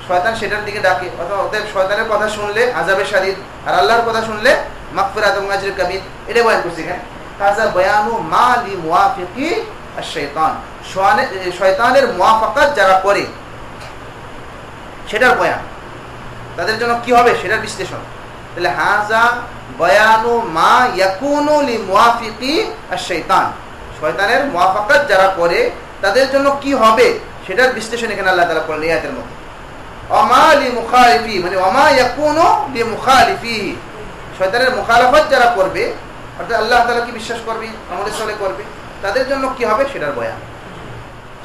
শয়তান সেটার দিকে ডাকে, অতএব শয়তানের কথা শুনলে আযাবে শাদীদ, আর আল্লাহর কথা শুনলে মাগফিরাত এবং আজর কাবীর, এটা বয়ান করছি এখানে। ফাহাযা বয়ানু মা লিমুওয়াফিকি আশ-শাইতান, শয়তানের মুওয়াফাকাত যারা করে সেটার বয়ান, তাদের জন্য কি হবে সেটার বিশ্লেষণ। তাহলে হাযা বয়ানু মা ইয়াকুনু লিমুওয়াফিকি আশ-শাইতান, শয়তানের মুওয়াফাকাত যারা করে তাদের জন্য কি হবে সেটার বিশ্লেষণ এখানে আল্লাহ তাআলা করলেন এই আয়াতের মধ্যে। ওয়ামা লিমুখালিফি মানে ওয়ামা ইয়াকুনু লিমুখালিফিহি, শয়তানের মুখালাফত যারা করবে, অর্থাৎ আল্লাহ তাআলা কি বিশ্বাস করবে, আমলে সালে করবে, তাদের জন্য কি হবে সেটার বয়ান।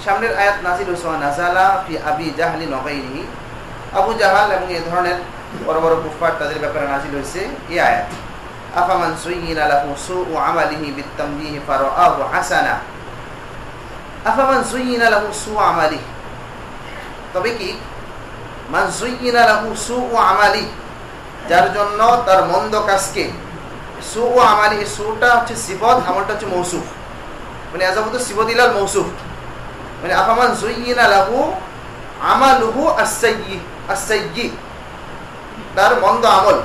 সামনের আয়াত নাযিল হয়েছে নাযালা ফি আবি জাহলিন ওয়া গায়রিহি, আবু জাহাল এবং এই ধরনের বড় বড় কুফার তাদের ব্যাপারে নাযিল হয়েছে এই আয়াত। আফামান যুয়িনা লাহু সুউ আমালিহি বিত্তামবিহি ফারাআহু হাসানা, আফামান যুয়িনা লাহু সুউ আমালিহি, তবে কি মান যুয়িনা লাহু সুউ আমালিহি, যার জন্য তার মন্দ কাজকে, সুউ আমালিহি, সুটা হচ্ছে সিফত, আমলটা হচ্ছে মৌসুফ, মানে আযাবতু সিফাতিলাল মৌসুফ, মানে আফামান যুয়িনা লাহু আমালুহু আস-সাইয়্যি, তার মন্দ আমল,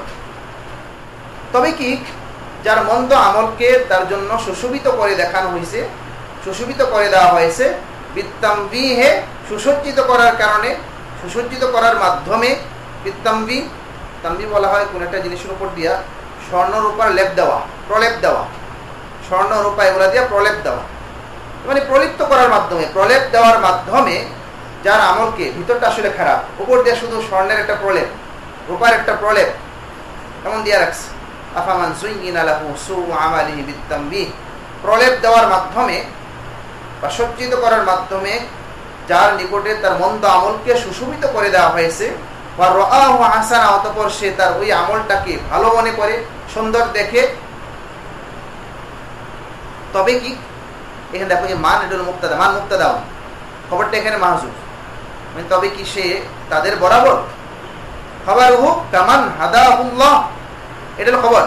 তবে কি যার মন্দ আমলকে তার জন্য সুশোভিত করে দেখানো হয়েছে, সুশোভিত করে দেওয়া হয়েছে, বিত্তামবিহে সুসজ্জিত করার কারণে, সুসজ্জিত করার মাধ্যমে, বিত্তামবি, তামবি বলা হয় কোন একটা জিনিসের উপর দিয়া স্বর্ণ রূপার লেপ দেওয়া, প্রলেপ দেওয়া, স্বর্ণ রূপা এগুলা দিয়া প্রলেপ দেওয়া, মানে প্রলিপ্ত করার মাধ্যমে, প্রলেপ দেওয়ার মাধ্যমে যার আমলকে, ভিতরটা আসলে খারাপ, উপর দিয়ে শুধু স্বর্ণের একটা প্রলেপ, রূপার একটা প্রলেপ এমন দিয়া রাখছে। আফামান যুয়িনা লাহু সুউ আমালিহি বিত্তামবিহ, প্রলেপ দেওয়ার মাধ্যমে বা সজ্জিত করার মাধ্যমে যার নিকটে তার মন্দ আমলকে সুশোভিত করে দেওয়া হয়েছে, ওয়া রাআহু হাসানা, অতঃপর সে তার ওই আমলটাকে ভালো মনে করে, সুন্দর দেখে, তবে কি এখানে দেখো যে মান, এটা হলো মুক্তাদা, মান মুক্তাদা, খবরটা এখানে মাহজুফ, মানে তবে কি সে তাদের বরাবর, খাবারুহু কামান হাদাহুল্লাহ, এটা হলো খবর,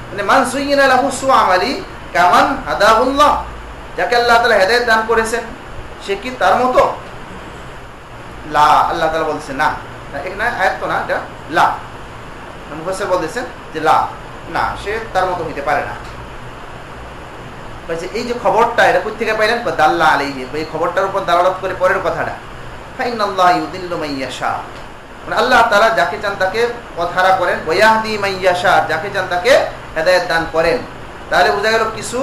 মানে মান যুয়িনা লাহু সুউ আমালি কামান হাদাহুল্লাহ, যাকে আল্লাহ তাআলা হেদায়েত দান করেছেন সে কি তার মতো? লা, আল্লাহ তাআলা বলছেন না, এখানে আয়াত তো না, এটা লা, মুফাসসির বলতেছেন যে লা, না, সে তার মতো হইতে পারে না। এই যে খবরটা এটা কোথা থেকে পাইলেন? দাল্লা আলাইহি, এই খবরটার উপর দালালত করে পরের কথাটা, ফাইনাল্লাহ ইউদিল্লু মান ইয়াশা, মানে আল্লাহ তাআলা যাকে চান তাকে পথহারা করেন, ওয়াহদি মান ইয়াশা, যাকে চান তাকে হেদায়েত দান করেন। তাহলে বোঝা গেল কিছু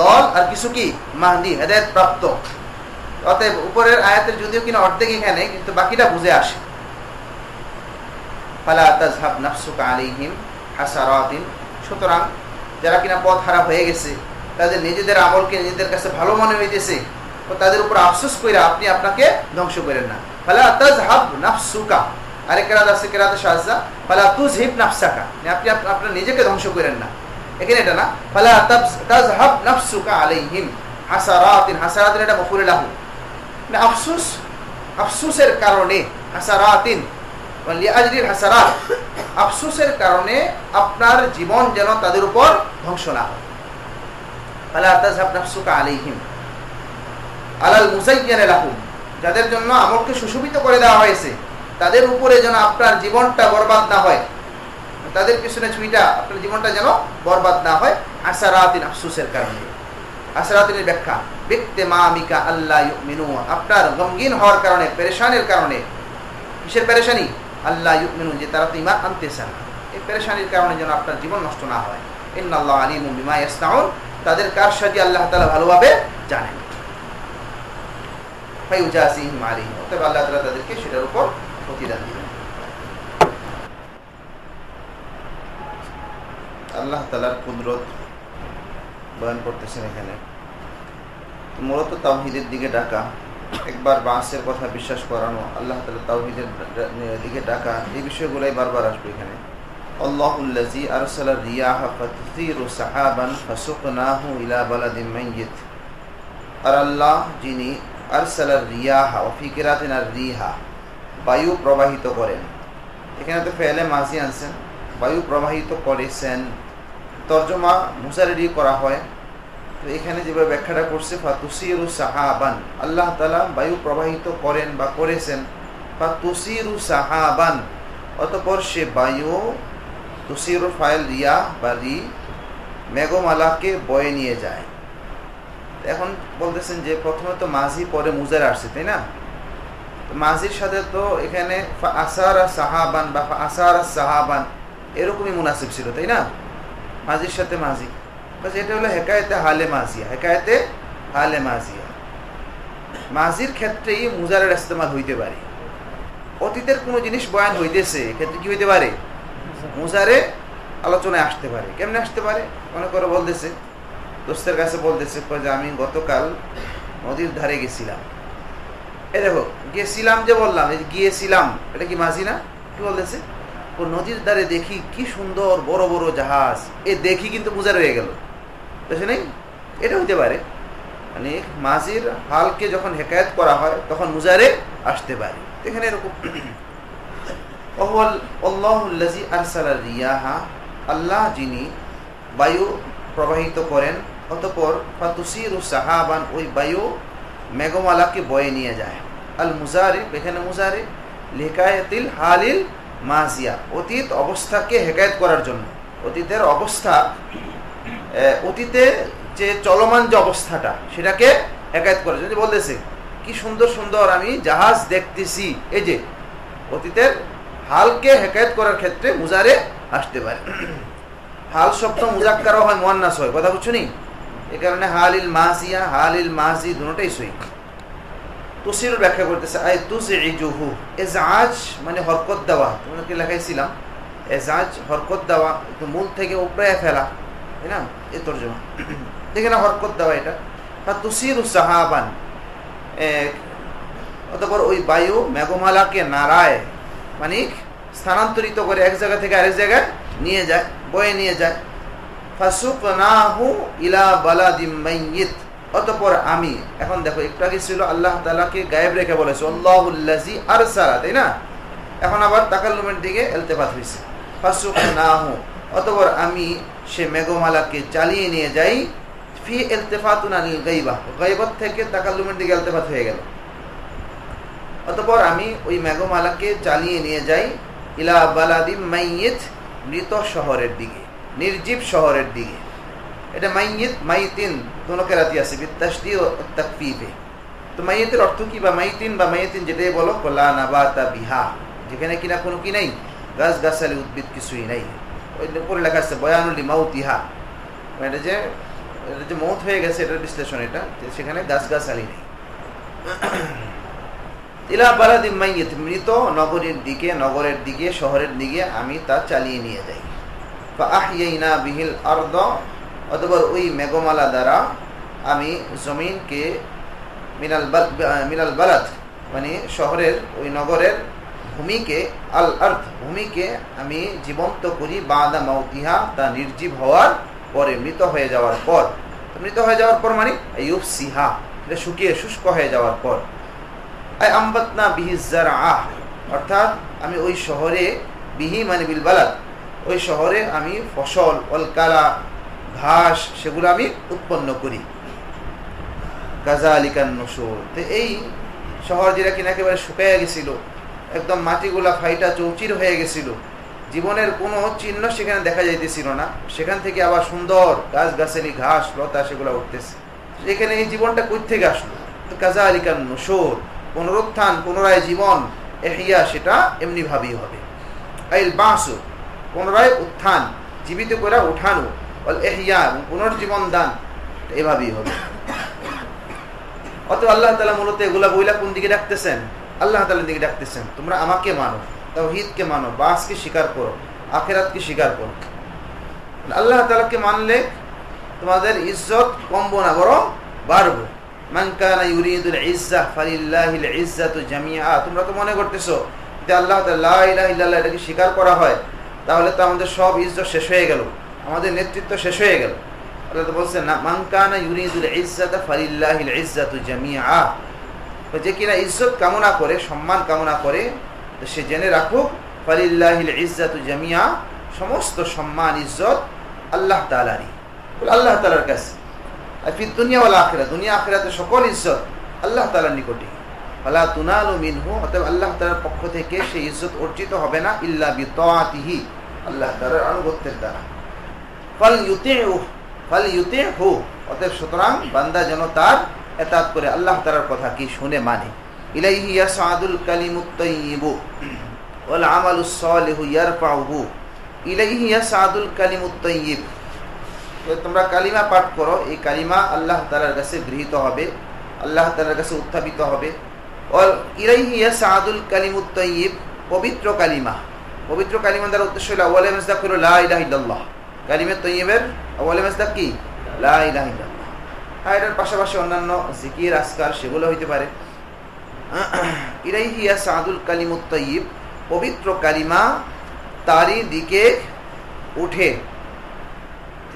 দল আর কিছু কি মাহদি, হেদায়েত প্রাপ্ত। অতএব উপরের আয়াতের যদিও কিনা অর্ধেক এখানে, কিন্তু বাকিটা বুঝে আসে। ফালা তাযহাব নাফসুকা আলাইহিম হাসারাতিন, সুতরাং যারা কিনা পথ হারা হয়ে গেছে, তাদের নিজেদের আমলকে নিজেদের কাছে ভালো মনে হইতেছে, তো তাদের উপর আফসোস কইরা আপনি আপনাকে ধ্বংস করেন না। ফালা তাযহাব নাফসুকা, আরেক কেরাত আছে কেরাতে শাযযা, ফালা তুযহিব নাফসাকা, আপনি আপনার নিজেকে ধ্বংস করেন না, এখানে এটা না। ফালা তাযহাব নাফসুকা আলাইহিম হাসারাতিন, হাসারাতিন এটা মফউল লাহু, মানে আফসোস, আফসোসের কারণে, হাসারাতিন লিআজরিল হাসারাত, আফসোসের কারণে আপনার জীবন যেন তাদের উপর ধ্বংস না হয়। ফালা তাযহাব নাফসুকা আলাইহিম আলাল মুযায়্যান লাহুম, যাদের জন্য আমলকে সুশোভিত করে দেওয়া হয়েছে তাদের উপরে যেন আপনার জীবনটা বরবাদ না হয়, তাদের পিছনে ছুঁইটা আপনার জীবনটা যেন বরবাদ না হয়। হাসারাতিন, আফসোসের কারণে। হাসারাতিনের ব্যাখ্যা, বিক্তেমামিকা আল্লা ইউমিনু, আপনার গমগীন হওয়ার কারণে, পেরেশানির কারণে। কিসের পেরেশানি? আল্লাহ ইউমিনু, যে তারা তো ঈমান আনতেছে না, এই পেরেশানির কারণে যেন আপনার জীবন নষ্ট না হয়। ইন্নাল্লাহু আলিমুম বিমা ইয়াসনাউন, তাদের কারসাজি আল্লাহ তাআলা ভালোভাবে জানেন। ফায়ুজাসিহিম আলাইহি, অতএব আল্লাহ তাআলা তাদেরকে সেটার উপর প্রতিদান দিবেন। আল্লাহ তাআলার কুদরত বয়ান করতেছেন এখানে। মূলত তাওহীদের দিকে ডাকা, একবার বাসের কথা বিশ্বাস করানো, আল্লাহ তাআলা তাওহীদের দিকে ডাকা, এই বিষয়গুলোই বারবার আসবে এখানে। আল্লাহুল্লাযী আরসালা রিয়াহা ফাতুসিরু সাহাবান ফাসুকনাহু ইলা বালাদিন মাইয়িত, আর আল্লাহ যিনি আরসালা রিয়াহা ওয়া ফি কিরাতিন আর-রিহা, বায়ু প্রবাহিত করেন। এখানে তো ফেলে মাজি আনছেন, বায়ু প্রবাহিত করেছেন, তরজমা মুসারিদি করা হয়। তো এখানে যেভাবে ব্যাখ্যাটা করছে ফাতুসিরু সাহাবান, আল্লাহ তাআলা বায়ু প্রবাহিত করেন বা করেছেন, ফাতুসিরু সাহাবান, অতঃপর সে বায়ু, তুসিরু ফাইল রিয়া বা রি, মেঘমালাকে বয়ে নিয়ে যায়। এখন বলতেছেন যে প্রথমে তো মাঝি পরে মুজার আসছে, তাই না? তো মাঝির সাথে তো এখানে আসারা সাহাবান বা আসারা সাহাবান এরকমই মুনাসিব ছিল, তাই না? মাঝির সাথে মাঝি, এটা হলো হেকায়েতে হালে মাজিয়া, হেকায়েতে হালে মাজিয়া। মাঝির ক্ষেত্রেই মুজারের ইস্তেমাল হইতে পারে। অতীতের কোনো জিনিস বয়ান হইতেছে, এক্ষেত্রে কি হইতে পারে? মুজারে আলোচনায় আসতে পারে। কেমনে আসতে পারে? মনে করে বলতেছে, দোস্তের কাছে বলতেছে যে আমি গতকাল নদীর ধারে গেছিলাম। এ দেখো, গেছিলাম যে বললাম, এই গিয়েছিলাম, এটা কি মাঝি না? কি বলতেছে? ও নদীর ধারে দেখি কি সুন্দর বড় বড় জাহাজ, এ দেখি কিন্তু মুজার হয়ে গেল, বুঝে নেই? এটা হইতে পারে, মানে মাঝির হালকে যখন হেকায়েত করা হয় তখন মুজারে আসতে পারে। এখানে এরকম আল্লাহুল্লাযী আরসালা রিয়াহা, আল্লাহ যিনি বায়ু প্রবাহিত করেন, অতঃপর ফাতুসিরু সাহাবান, ওই বায়ু মেঘমালাকে বয়ে নিয়ে যায়। আল মুজারি, এখানে মুজারি লিকায়াতিল হালিল মাজিয়া, অতীত অবস্থাকে হেকায়েত করার জন্য, অতীতের অবস্থা, অতীতে যে চলমান যে অবস্থাটা সেটাকে হেকায়েত করার জন্য বলতেছে কি সুন্দর সুন্দর আমি জাহাজ দেখতেছি। এই যে অতীতের হালকে হেকায়েত করার ক্ষেত্রে মুজারে আসতে পারে। হাল শব্দ মুজাক্কারও হয়, মুয়ান্নাস হয়, কথা বুঝছো নি? এই কারণে হালিল মাজিয়া, হালিল মাজি দুটোটাই সই। তুসিরুর ব্যাখ্যা করতেছে আই তুসইজুহু, ইজআজ মানে হরকত দেওয়া, তোমাদেরকে লেখাইছিলাম ইজআজ হরকত দেওয়া, তো মূল থেকে উপরে ফেলা, তাই না? এই তরজমা দেখে না, হরকত দেওয়া এটা। তুসিরু সাহাবান, অতঃপর ওই বায়ু মেঘমালাকে নাড়ায়, মানে স্থানান্তরিত করে এক জায়গা থেকে আরেক জায়গায় নিয়ে যায়, বয়ে নিয়ে যায়। ফাসুকনাহু ইলা বালাদিম মাইয়িত, অতঃপর আমি, এখন দেখো একটু আগে ছিল আল্লাহ তাআলাকে গায়েব রেখে বলেছে আল্লাহুল্লাযী আরসালা, তাই না? এখন আবার তাকাল্লুমের দিকে ইলতিফাত হয়েছে। ফাসুকনাহু, অতঃপর আমি সে মেঘমালাকে চালিয়ে নিয়ে যাই। ফি ইলতিফাতুন আনিল গায়বা, গায়বত থেকে তাকাল্লুমের দিকে ইলতিফাত হয়ে গেল। অতঃপর আমি ওই মেঘমালাকে চালিয়ে নিয়ে যাই ইলা বালাদিম মাইয়িত, মৃত শহরের দিকে, নির্জীব শহরের দিকে। এটা মাইয়িত মাইতিন দোনো কেরাতি আছে বিতাশদীদ ও তাকফীফে। তো মাইয়িতের অর্থ কি, বা মাইতিন বা মাইতিন যেটাই বলো, লা নাবাতা বিহা, যেখানে কিনা কোনো কি নাই, গাছ গাছালি উদ্ভিদ কিছুই নাই। ওই উপরে লেখা আছে বয়ানুল মাউতিহা, এটা যে মৌত হয়ে গেছে এটার বিশ্লেষণ, এটা সেখানে গাছ গাছালি নেই। ইলা বালাদিন মাইয়িত, মৃত নগরের দিকে শহরের দিকে আমি তা চালিয়ে নিয়ে যাই। ফাআহইয়াইনা বিহিল আরদ, অতঃপর ওই মেঘমালা দ্বারা আমি জমিনকে, মিনাল বালাদ মানে শহরের ওই নগরের ভূমিকে, আল আর্থ ভূমিকে আমি জীবন্ত করি, বাদা মাউতিহা তা নির্জীব হওয়ার পরে, মৃত হয়ে যাওয়ার পর। মৃত হয়ে যাওয়ার পর মানে ইউফসিহা, এটা শুকিয়ে শুষ্ক হয়ে যাওয়ার পর। আই আম্বাতনা বিহি যারআহ, অর্থাৎ আমি ওই শহরে, বিহি মানে বিল বালাদ, ওই শহরে আমি ফসল, অলকালা ঘাস, সেগুলো আমি উৎপন্ন করি। কাযালিকান নুশুর, তো এই শহর যেটা কিনা একেবারে শুকিয়ে গেছিল, একদম মাটিগুলা ফাইটা চৌচির হয়ে গেছিল, জীবনের কোনো চিহ্ন সেখানে দেখা যাইতেছিল না, সেখান থেকে আবার সুন্দর গাছ গাছালি ঘাস লতা সেগুলো উঠতেছে। এখানে এই জীবনটা কই থেকে আসলো? তো কাযালিকান নুশুর, পুনরুত্থান, পুনরায় জীবন, ইহইয়া সেটা এমনি ভাবেই হবে। আইল বাসু, পুনরায় উত্থান, জীবিত করে উঠানো, অল ইহইয়া পুনর্জীবন দান, এভাবেই হবে। অতএব আল্লাহ তাআলা মূলত এগুলা বইলা কোন দিকে ডাকতেছেন? আল্লাহ তাআলার দিকে ডাকতেছেন, তোমরা আমাকে মানো, তাওহীদকে মানো, বাসকে স্বীকার করো, আখিরাতকে স্বীকার করো। আল্লাহ তাআলাকে মানলে তোমাদের ইজ্জত কমবো না, বরং বাড়বো। মান কানা ইউরিদুল ইজ্জাহ ফালিল্লাহিল ইজ্জাতু জামিআ, তোমরা তো মনে করতেছো যে আল্লাহ তাআলা লা ইলাহা ইল্লাল্লাহ এটাকে স্বীকার করা হয় তাহলে তো আমাদের সব ইজ্জত শেষ হয়ে গেল, আমাদের নেতৃত্ব শেষ হয়ে গেল। আল্লাহ তো বলছেন না, মান কানা ইউরিদুল ইজ্জাতা ফালিল্লাহিল ইজ্জাতু জামিআ, যে কিনা ইজ্জত কামনা করে, সম্মান কামনা করে, সে জেনে রাখুক ফালিল্লাহিল ইজ্জাতু জামিআ, সমস্ত সম্মান ইজ্জত আল্লাহ তাআলারই, আল্লাহ তাআলার কাছে। আর ফিদ দুনিয়া ওয়াল আখিরাত, দুনিয়া আখিরাতে সকল ইজ্জত আল্লাহ তাআলার নিকটে। ফালা তুনালু মিনহু, অতএব আল্লাহ তাআলার পক্ষ থেকে সেই ইজ্জত অর্জিত হবে না ইল্লা বিতাআতিহি, আল্লাহ তাআলার আনুগত্যের দ্বারা। ফালইউতিহু, অতএব সুতরাং বান্দা যেন তার ইতাআত করে, আল্লাহ তাআলার কথা কি শুনে মানে। ইলাইহি ইয়াসআদুল কালিমুত তাইয়্যিবু ওয়াল আমালুস সালিহু ইয়ারফাউহু, ইলাইহি ইয়াসআদুল কালিমুত তাইয়্যিব, তোমরা কালিমা পাঠ করো, এই কালিমা আল্লাহ তাআলার কাছে গৃহীত হবে, আল্লাহ তাআলার কাছে উত্থাপিত হবে। ওয়াল ইলাইহি ইয়াসআদুল কালিমুত তাইয়্যিব, পবিত্র কালিমা, পবিত্র কালিমা দ্বারা উদ্দেশ্য হলো আউয়ালে মাসদাক হলো লা ইলাহা ইল্লাল্লাহ, কালিমা তাইয়্যিবের আউয়ালে মাসদাক কি? লা ইলাহা ইল্লাল্লাহ। আর এর পাশাপাশি অন্যান্য জিকির আজকার সেগুলো হইতে পারে। ইলাইহি ইয়াসআদুল কালিমুত তাইয়্যিব, পবিত্র কালিমা তারই দিকে উঠে।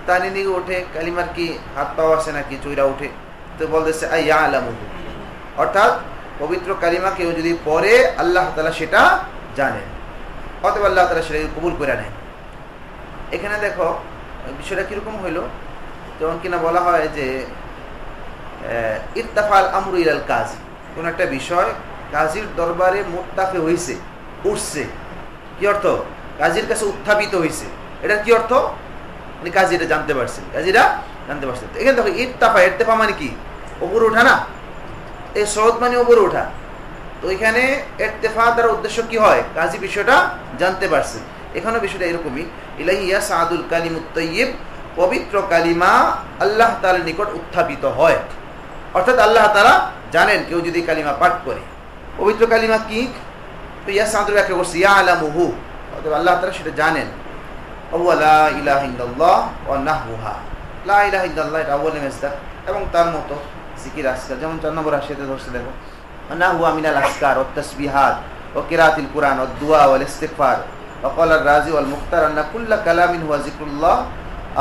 তারই দিকে উঠে, কালিমার কি হাত পাওয়া আছে নাকি চুইরা উঠে? তো বলতেছে আইয়ালামুহু, অর্থাৎ পবিত্র কালিমা কেউ যদি পড়ে আল্লাহ তাআলা সেটা জানেন, অতএব আল্লাহ তাআলা সেটাকে কবুল করে নেন। এখানে দেখো বিষয়টা কিরকম হইলো, যেমন কিনা বলা হয় যে ইরতাফাল আমরু ইলাল কাজী, কোন একটা বিষয় কাজীর দরবারে মুত্তাফি হইছে, উঠছে। কি অর্থ? কাজীর কাছে উত্থাপিত হইছে। এটা কি অর্থ? মানে কাজীরা জানতে পারছেন, কাজীরা জানতে পারছেন। এখানে দেখো ইরতাফা, ইরতেফা মানে কি? উপরে ওঠা না, এই সওদ মানে উপরে ওঠা। তো এখানে ইরতেফা দ্বারা উদ্দেশ্য কি হয়? কাজী বিষয়টা জানতে পারছেন। এখানে বিষয়টা এরকমই, ইলাইহি ইয়াসআদুল কালিমুত তাইয়্যিব, পবিত্র কালিমা আল্লাহ তাআলার নিকট উত্থাপিত হয়, অর্থাৎ আল্লাহ তাআলা জানেন কেউ যদি কালিমা পাঠ করে। পবিত্র কালিমা কি? তো ইয়াসআদুল ব্যাখ্যা করছে ইয়ালামুহু, অর্থাৎ আল্লাহ তাআলা সেটা জানেন। ওয়া লা ইলাহা ইল্লাল্লাহ ওয়া নাহওহা, লা ইলাহা ইল্লাল্লাহ এটা আউয়ালে মাসদাক, এবং তার মতো জিকির আজকার, যেমন 4 নম্বর আয়াতে ধরছে দেখো, নাহওয়া মিনাল আসকার ওয়াত তাসবিহাত ওয়া কিরাআতিল কুরআন ওয়াদ দুআ ওয়াল ইস্তিগফার ওয়া ক্বালা আর-রাজি ওয়াল মুখতার আন্না কুল্লা কালামিন হুয়া যিকরুল্লাহ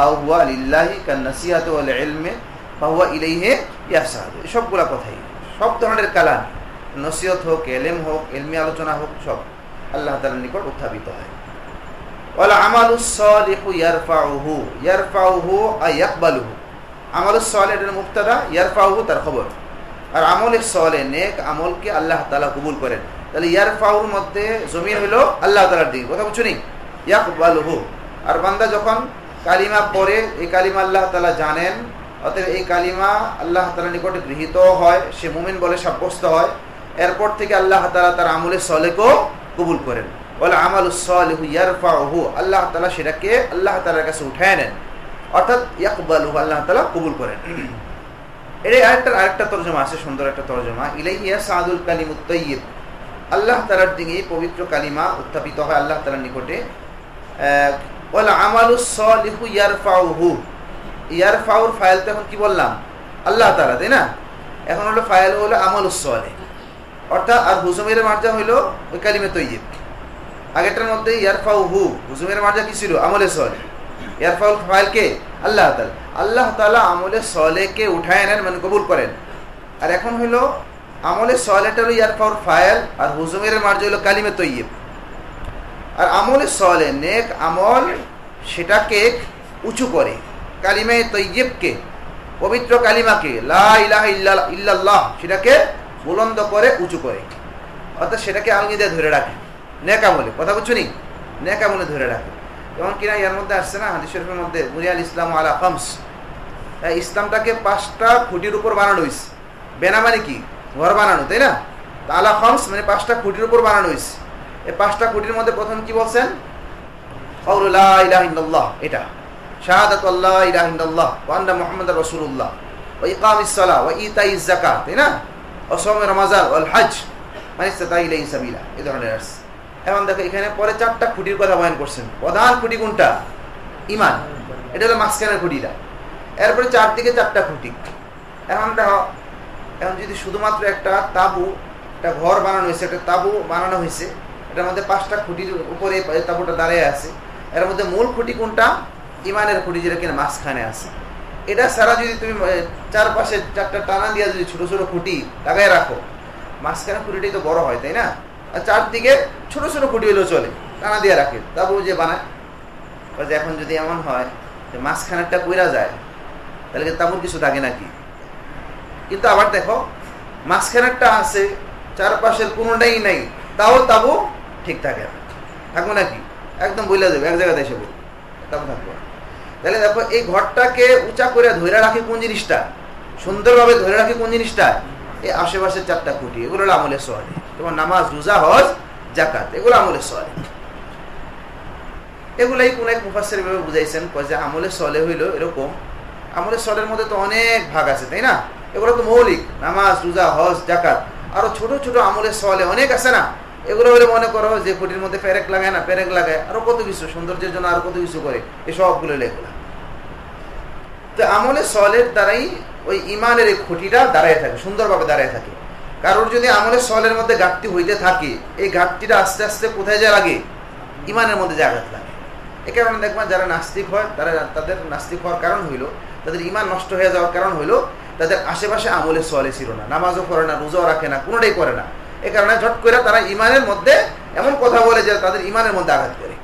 আও হুয়া লিল্লাহি কান নাসিহাতি ওয়াল ইলমি ফাহুয়া ইলাইহি ইয়াসআদ। সবগুলা কথাই, সব ধরনের কালাম, নসিহত হোক, ইলম হোক, ইলমি আলোচনা হোক, সব আল্লাহ তাআলার নিকট উত্থাপিত হয়। ওয়াল আমালুস সালিহু ইয়ারফাউহু, ইয়ারফাউহু আই ইয়াকবালুহু, আমালুস সালিহ এর মুবতাদা, ইয়ারফাউহু তার খবর। আর আমলে সালেহ নেক আমলকে আল্লাহ তাআলা কবুল করেন। তাহলে ইয়ারফাউর মধ্যে জমির হলো আল্লাহ তাআলার দিকে, কথা বুঝছো নি? ইয়াকবালুহু, আর বান্দা যখন কালিমা পড়ে, এই কালিমা আল্লাহ তাআলা জানেন, অতএব এই কালিমা আল্লাহ তাআলার নিকটে গৃহীত হয়, সে মুমিন বলে সাব্যস্ত হয়। এরপর থেকে আল্লাহ তাআলা তার আমলে সলেহকেও কবুল করেন। ওয়াল আমালুস সলিহু ইয়ারফাউহু, আল্লাহ তাআলা সেটাকে আল্লাহ তাআলার কাছে উঠায় নেন, অর্থাৎ ইয়াকবালুহু, আল্লাহ তাআলা কবুল করেন। এর আরেকটা তরজমা আছে, সুন্দর একটা তরজমা, ইলাইহি ইয়াসআদুল কালিমুত তাইয়্যিব, আল্লাহ তাআলার দিকে পবিত্র কালিমা উত্থাপিত হয় আল্লাহ তাআলার নিকটে। ওয়াল আমালুস সলিহু ইয়ারফাউহু, ইয়ারফাউর ফাইল তো এখন কি বললাম? আল্লাহ তাআলা, তাই না? এখন হলো ফাইল হলো আমালুস সলিহ, অর্থাৎ আর হুজুমের মার্জা হইল ওই কালিমে তৈয়িব। আগেরটার মধ্যে ইয়ারফাউহু, হুজুমের মার্জা কি ছিল? আমলে সলিহ। ইয়ারফাউল ফাইল কে? আল্লাহ তাআলা। আল্লাহ তাআলা আমলে সলেহকে উঠায় নেন, মানে কবুল করেন। আর এখন হইলো আমলে সলেহটা হলো ইয়ারফাউল ফাইল, আর হুজুমের মার্জা হইল কালিমে তৈয়িব। আর আমলে সলেহ নেক আমল, সেটাকে উঁচু করে, কালিমে তৈয়িবকে, পবিত্র কালিমাকে লা ইলাহা ইল্লাল্লাহ, সেটাকে বুলন্দ করে, উঁচু করে, অর্থাৎ সেটাকে আলগি দিয়ে ধরে রাখে। নেক আমলে, কথা বুঝছো নি? নেক আমলে ধরে রাখে। যেমন কিনা ইয়ার মধ্যে আসছে না হাদিস শরীফের মধ্যে, বুনিয়াল ইসলাম আলা খামস, ইসলামটাকে 5টা খুঁটির উপর বানানো হয়েছে। বেনা মানে কি? ঘর বানানো, তাই না? আলা খামস মানে 5টা খুঁটির উপর বানানো হয়েছে। এই 5টা খুঁটির মধ্যে প্রথম কি বলছেন? কাউলু লা ইলাহা ইল্লাল্লাহ, এটা শাহাদাতু আল্লা ইলাহা ইল্লাল্লাহ ওয়া আন্না মুহাম্মাদার রাসূলুল্লাহ ওয়া ইকামিস সালাহ ওয়া ইতাইজ যাকাত, তাই না? ওয়া সাওম রমাজান ওয়াল হজ মান ইসতাতা ইলাইহি সাবিলা, এই ধরনের আছে। এখন দেখো এখানে পরে 4টা খুঁটির কথা বয়ান করছেন। প্রধান খুঁটি কোনটা? ঈমান, এটা হলো মাঝখানের খুঁটিটা। এরপরে চারদিকে 4টা খুঁটি। এখন দেখো, এখন যদি শুধুমাত্র একটা তাবু, একটা ঘর বানানো হয়েছে, একটা তাবু বানানো হয়েছে, এটার মধ্যে 5টা খুঁটির উপরে তাবুটা দাঁড়িয়ে আছে, এর মধ্যে মূল খুঁটি কোনটা? ইমানের খুঁটি, যেটা কিনা মাঝখানে আছে। এটা ছাড়া যদি তুমি চারপাশে 4টা টানা দিয়ে যদি ছোট ছোট খুঁটি লাগাই রাখো, মাঝখানে খুঁটিটাই তো বড় হয়, তাই না? আর চারদিকে ছোট ছোট খুঁটি হলেও চলে, টানা দিয়ে রাখে, তাবু যে বানায়। এখন যদি এমন হয় যে মাঝখানেরটা কইরা যায়, তাহলে কি তাবুর কিছু থাকে নাকি? কিন্তু আবার দেখো, মাঝখানেরটা আছে, চারপাশের কোনোটাই নাই, তাও তাবু ঠিক থাকে না, থাকবো নাকি? একদম বইলা যাবে, এক জায়গাতে এসে বল, তাবু থাকবো। তাহলে দেখো, এই ঘরটাকে উঁচা করে ধরে রাখে কোন জিনিসটা? সুন্দরভাবে ধরে রাখে কোন জিনিসটা? এই আশেপাশের 4টা খুঁটি, এগুলো হলো আমলে সলেহ। তোমার নামাজ, রোজা, হজ, যাকাত, এগুলো আমলে সলেহ। এগুলাই কোন এক মুফাসসির ভাবে বুঝাইছেন, যে আমলে সলেহ হইল এরকম। আমলে সলের মধ্যে তো অনেক ভাগ আছে, তাই না? এগুলো তো মৌলিক, নামাজ, রোজা, হজ, যাকাত। আরো ছোট ছোট আমলে সলেহ অনেক আছে না? এগুলো হলে মনে করো যে খুঁটির মধ্যে পেরেক লাগায় না, পেরেক লাগায়, আরো কত কিছু, সৌন্দর্যের জন্য আরো কত কিছু করে, এই সবগুলো এগুলা। তো আমলে সলের দ্বারাই ওই ইমানের এই খুঁটিটা দাঁড়ায় থাকে, সুন্দরভাবে দাঁড়ায় থাকে। কারোর যদি আমলে সলের মধ্যে ঘাটতি হইতে থাকে, এই ঘাটতিটা আস্তে আস্তে কোথায় যায় লাগে? ইমানের মধ্যে যে আঘাত লাগে। এ কারণে দেখবেন যারা নাস্তিক হয়, তাদের নাস্তিক হওয়ার কারণ হইলো, তাদের ইমান নষ্ট হয়ে যাওয়ার কারণ হইলো তাদের আশেপাশে আমলে সলে ছিল না, নামাজও করে না, রোজাও রাখে না, কোনোটাই করে না। এ কারণে ঝট করে তারা ইমানের মধ্যে এমন কথা বলে যে তাদের ইমানের মধ্যে আঘাত করে।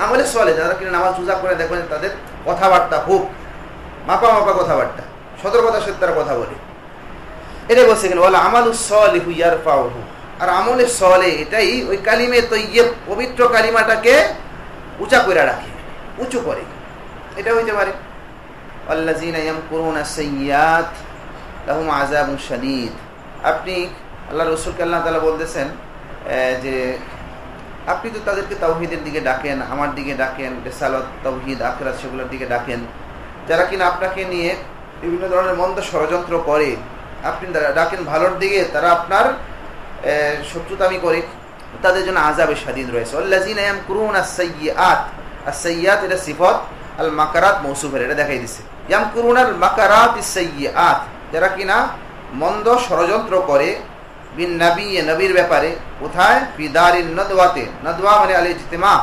আমলে সলে যারা কিনা নামাজ রোজা করে, দেখবেন তাদের কথাবার্তা খুব মাপা মাপা কথাবার্তা, সতর্কতার সাথে তারা কথা বলে। এটাই বলছে কেন, ওয়ালা আমালুস সলিহু ইয়ারফাউহু, আর আমলে সলেহ এটাই ওই কালিমে তৈয়্যিব, পবিত্র কালিমাটাকে উঁচা করে রাখে, উঁচু করে। এটা হইতে পারে আল্লাযীনা ইয়ামকুরুনা সাইয়্যাত লাহুম আযাবুন শাদীদ। আপনি আল্লাহ রাসূলকে আল্লাহ তাআলা বলতেছেন যে আপনি তো তাদেরকে তাওহীদের দিকে ডাকেন, আমার দিকে ডাকেন, রিসালাত, তাওহীদ, আখিরাত, সেগুলোর দিকে ডাকেন। যারা কিনা আপনাকে নিয়ে বিভিন্ন ধরনের মন্দ ষড়যন্ত্র করে, আপনি ডাকেন ভালোর দিকে, তারা আপনার শত্রুতামি করে, তাদের জন্য আযাবে শাদীদ রয়েছে। আল্লাযীনা ইয়ামকুরুনা সাইয়্যাত, as-সাইয়্যাত এটা সিফাত, আল মাকারাত মৌসুফের, এটা দেখাই দিছে। ইয়ামকুরুনাল মাকারাত ইস-সাইয়্যাত, যারা কিনা মন্দ ষড়যন্ত্র করে, বিন নবী, নবীর ব্যাপারে। কোথায়? ফি দারিন নাদওয়াতে, নাদওয়া মানে আল ইজতিমা,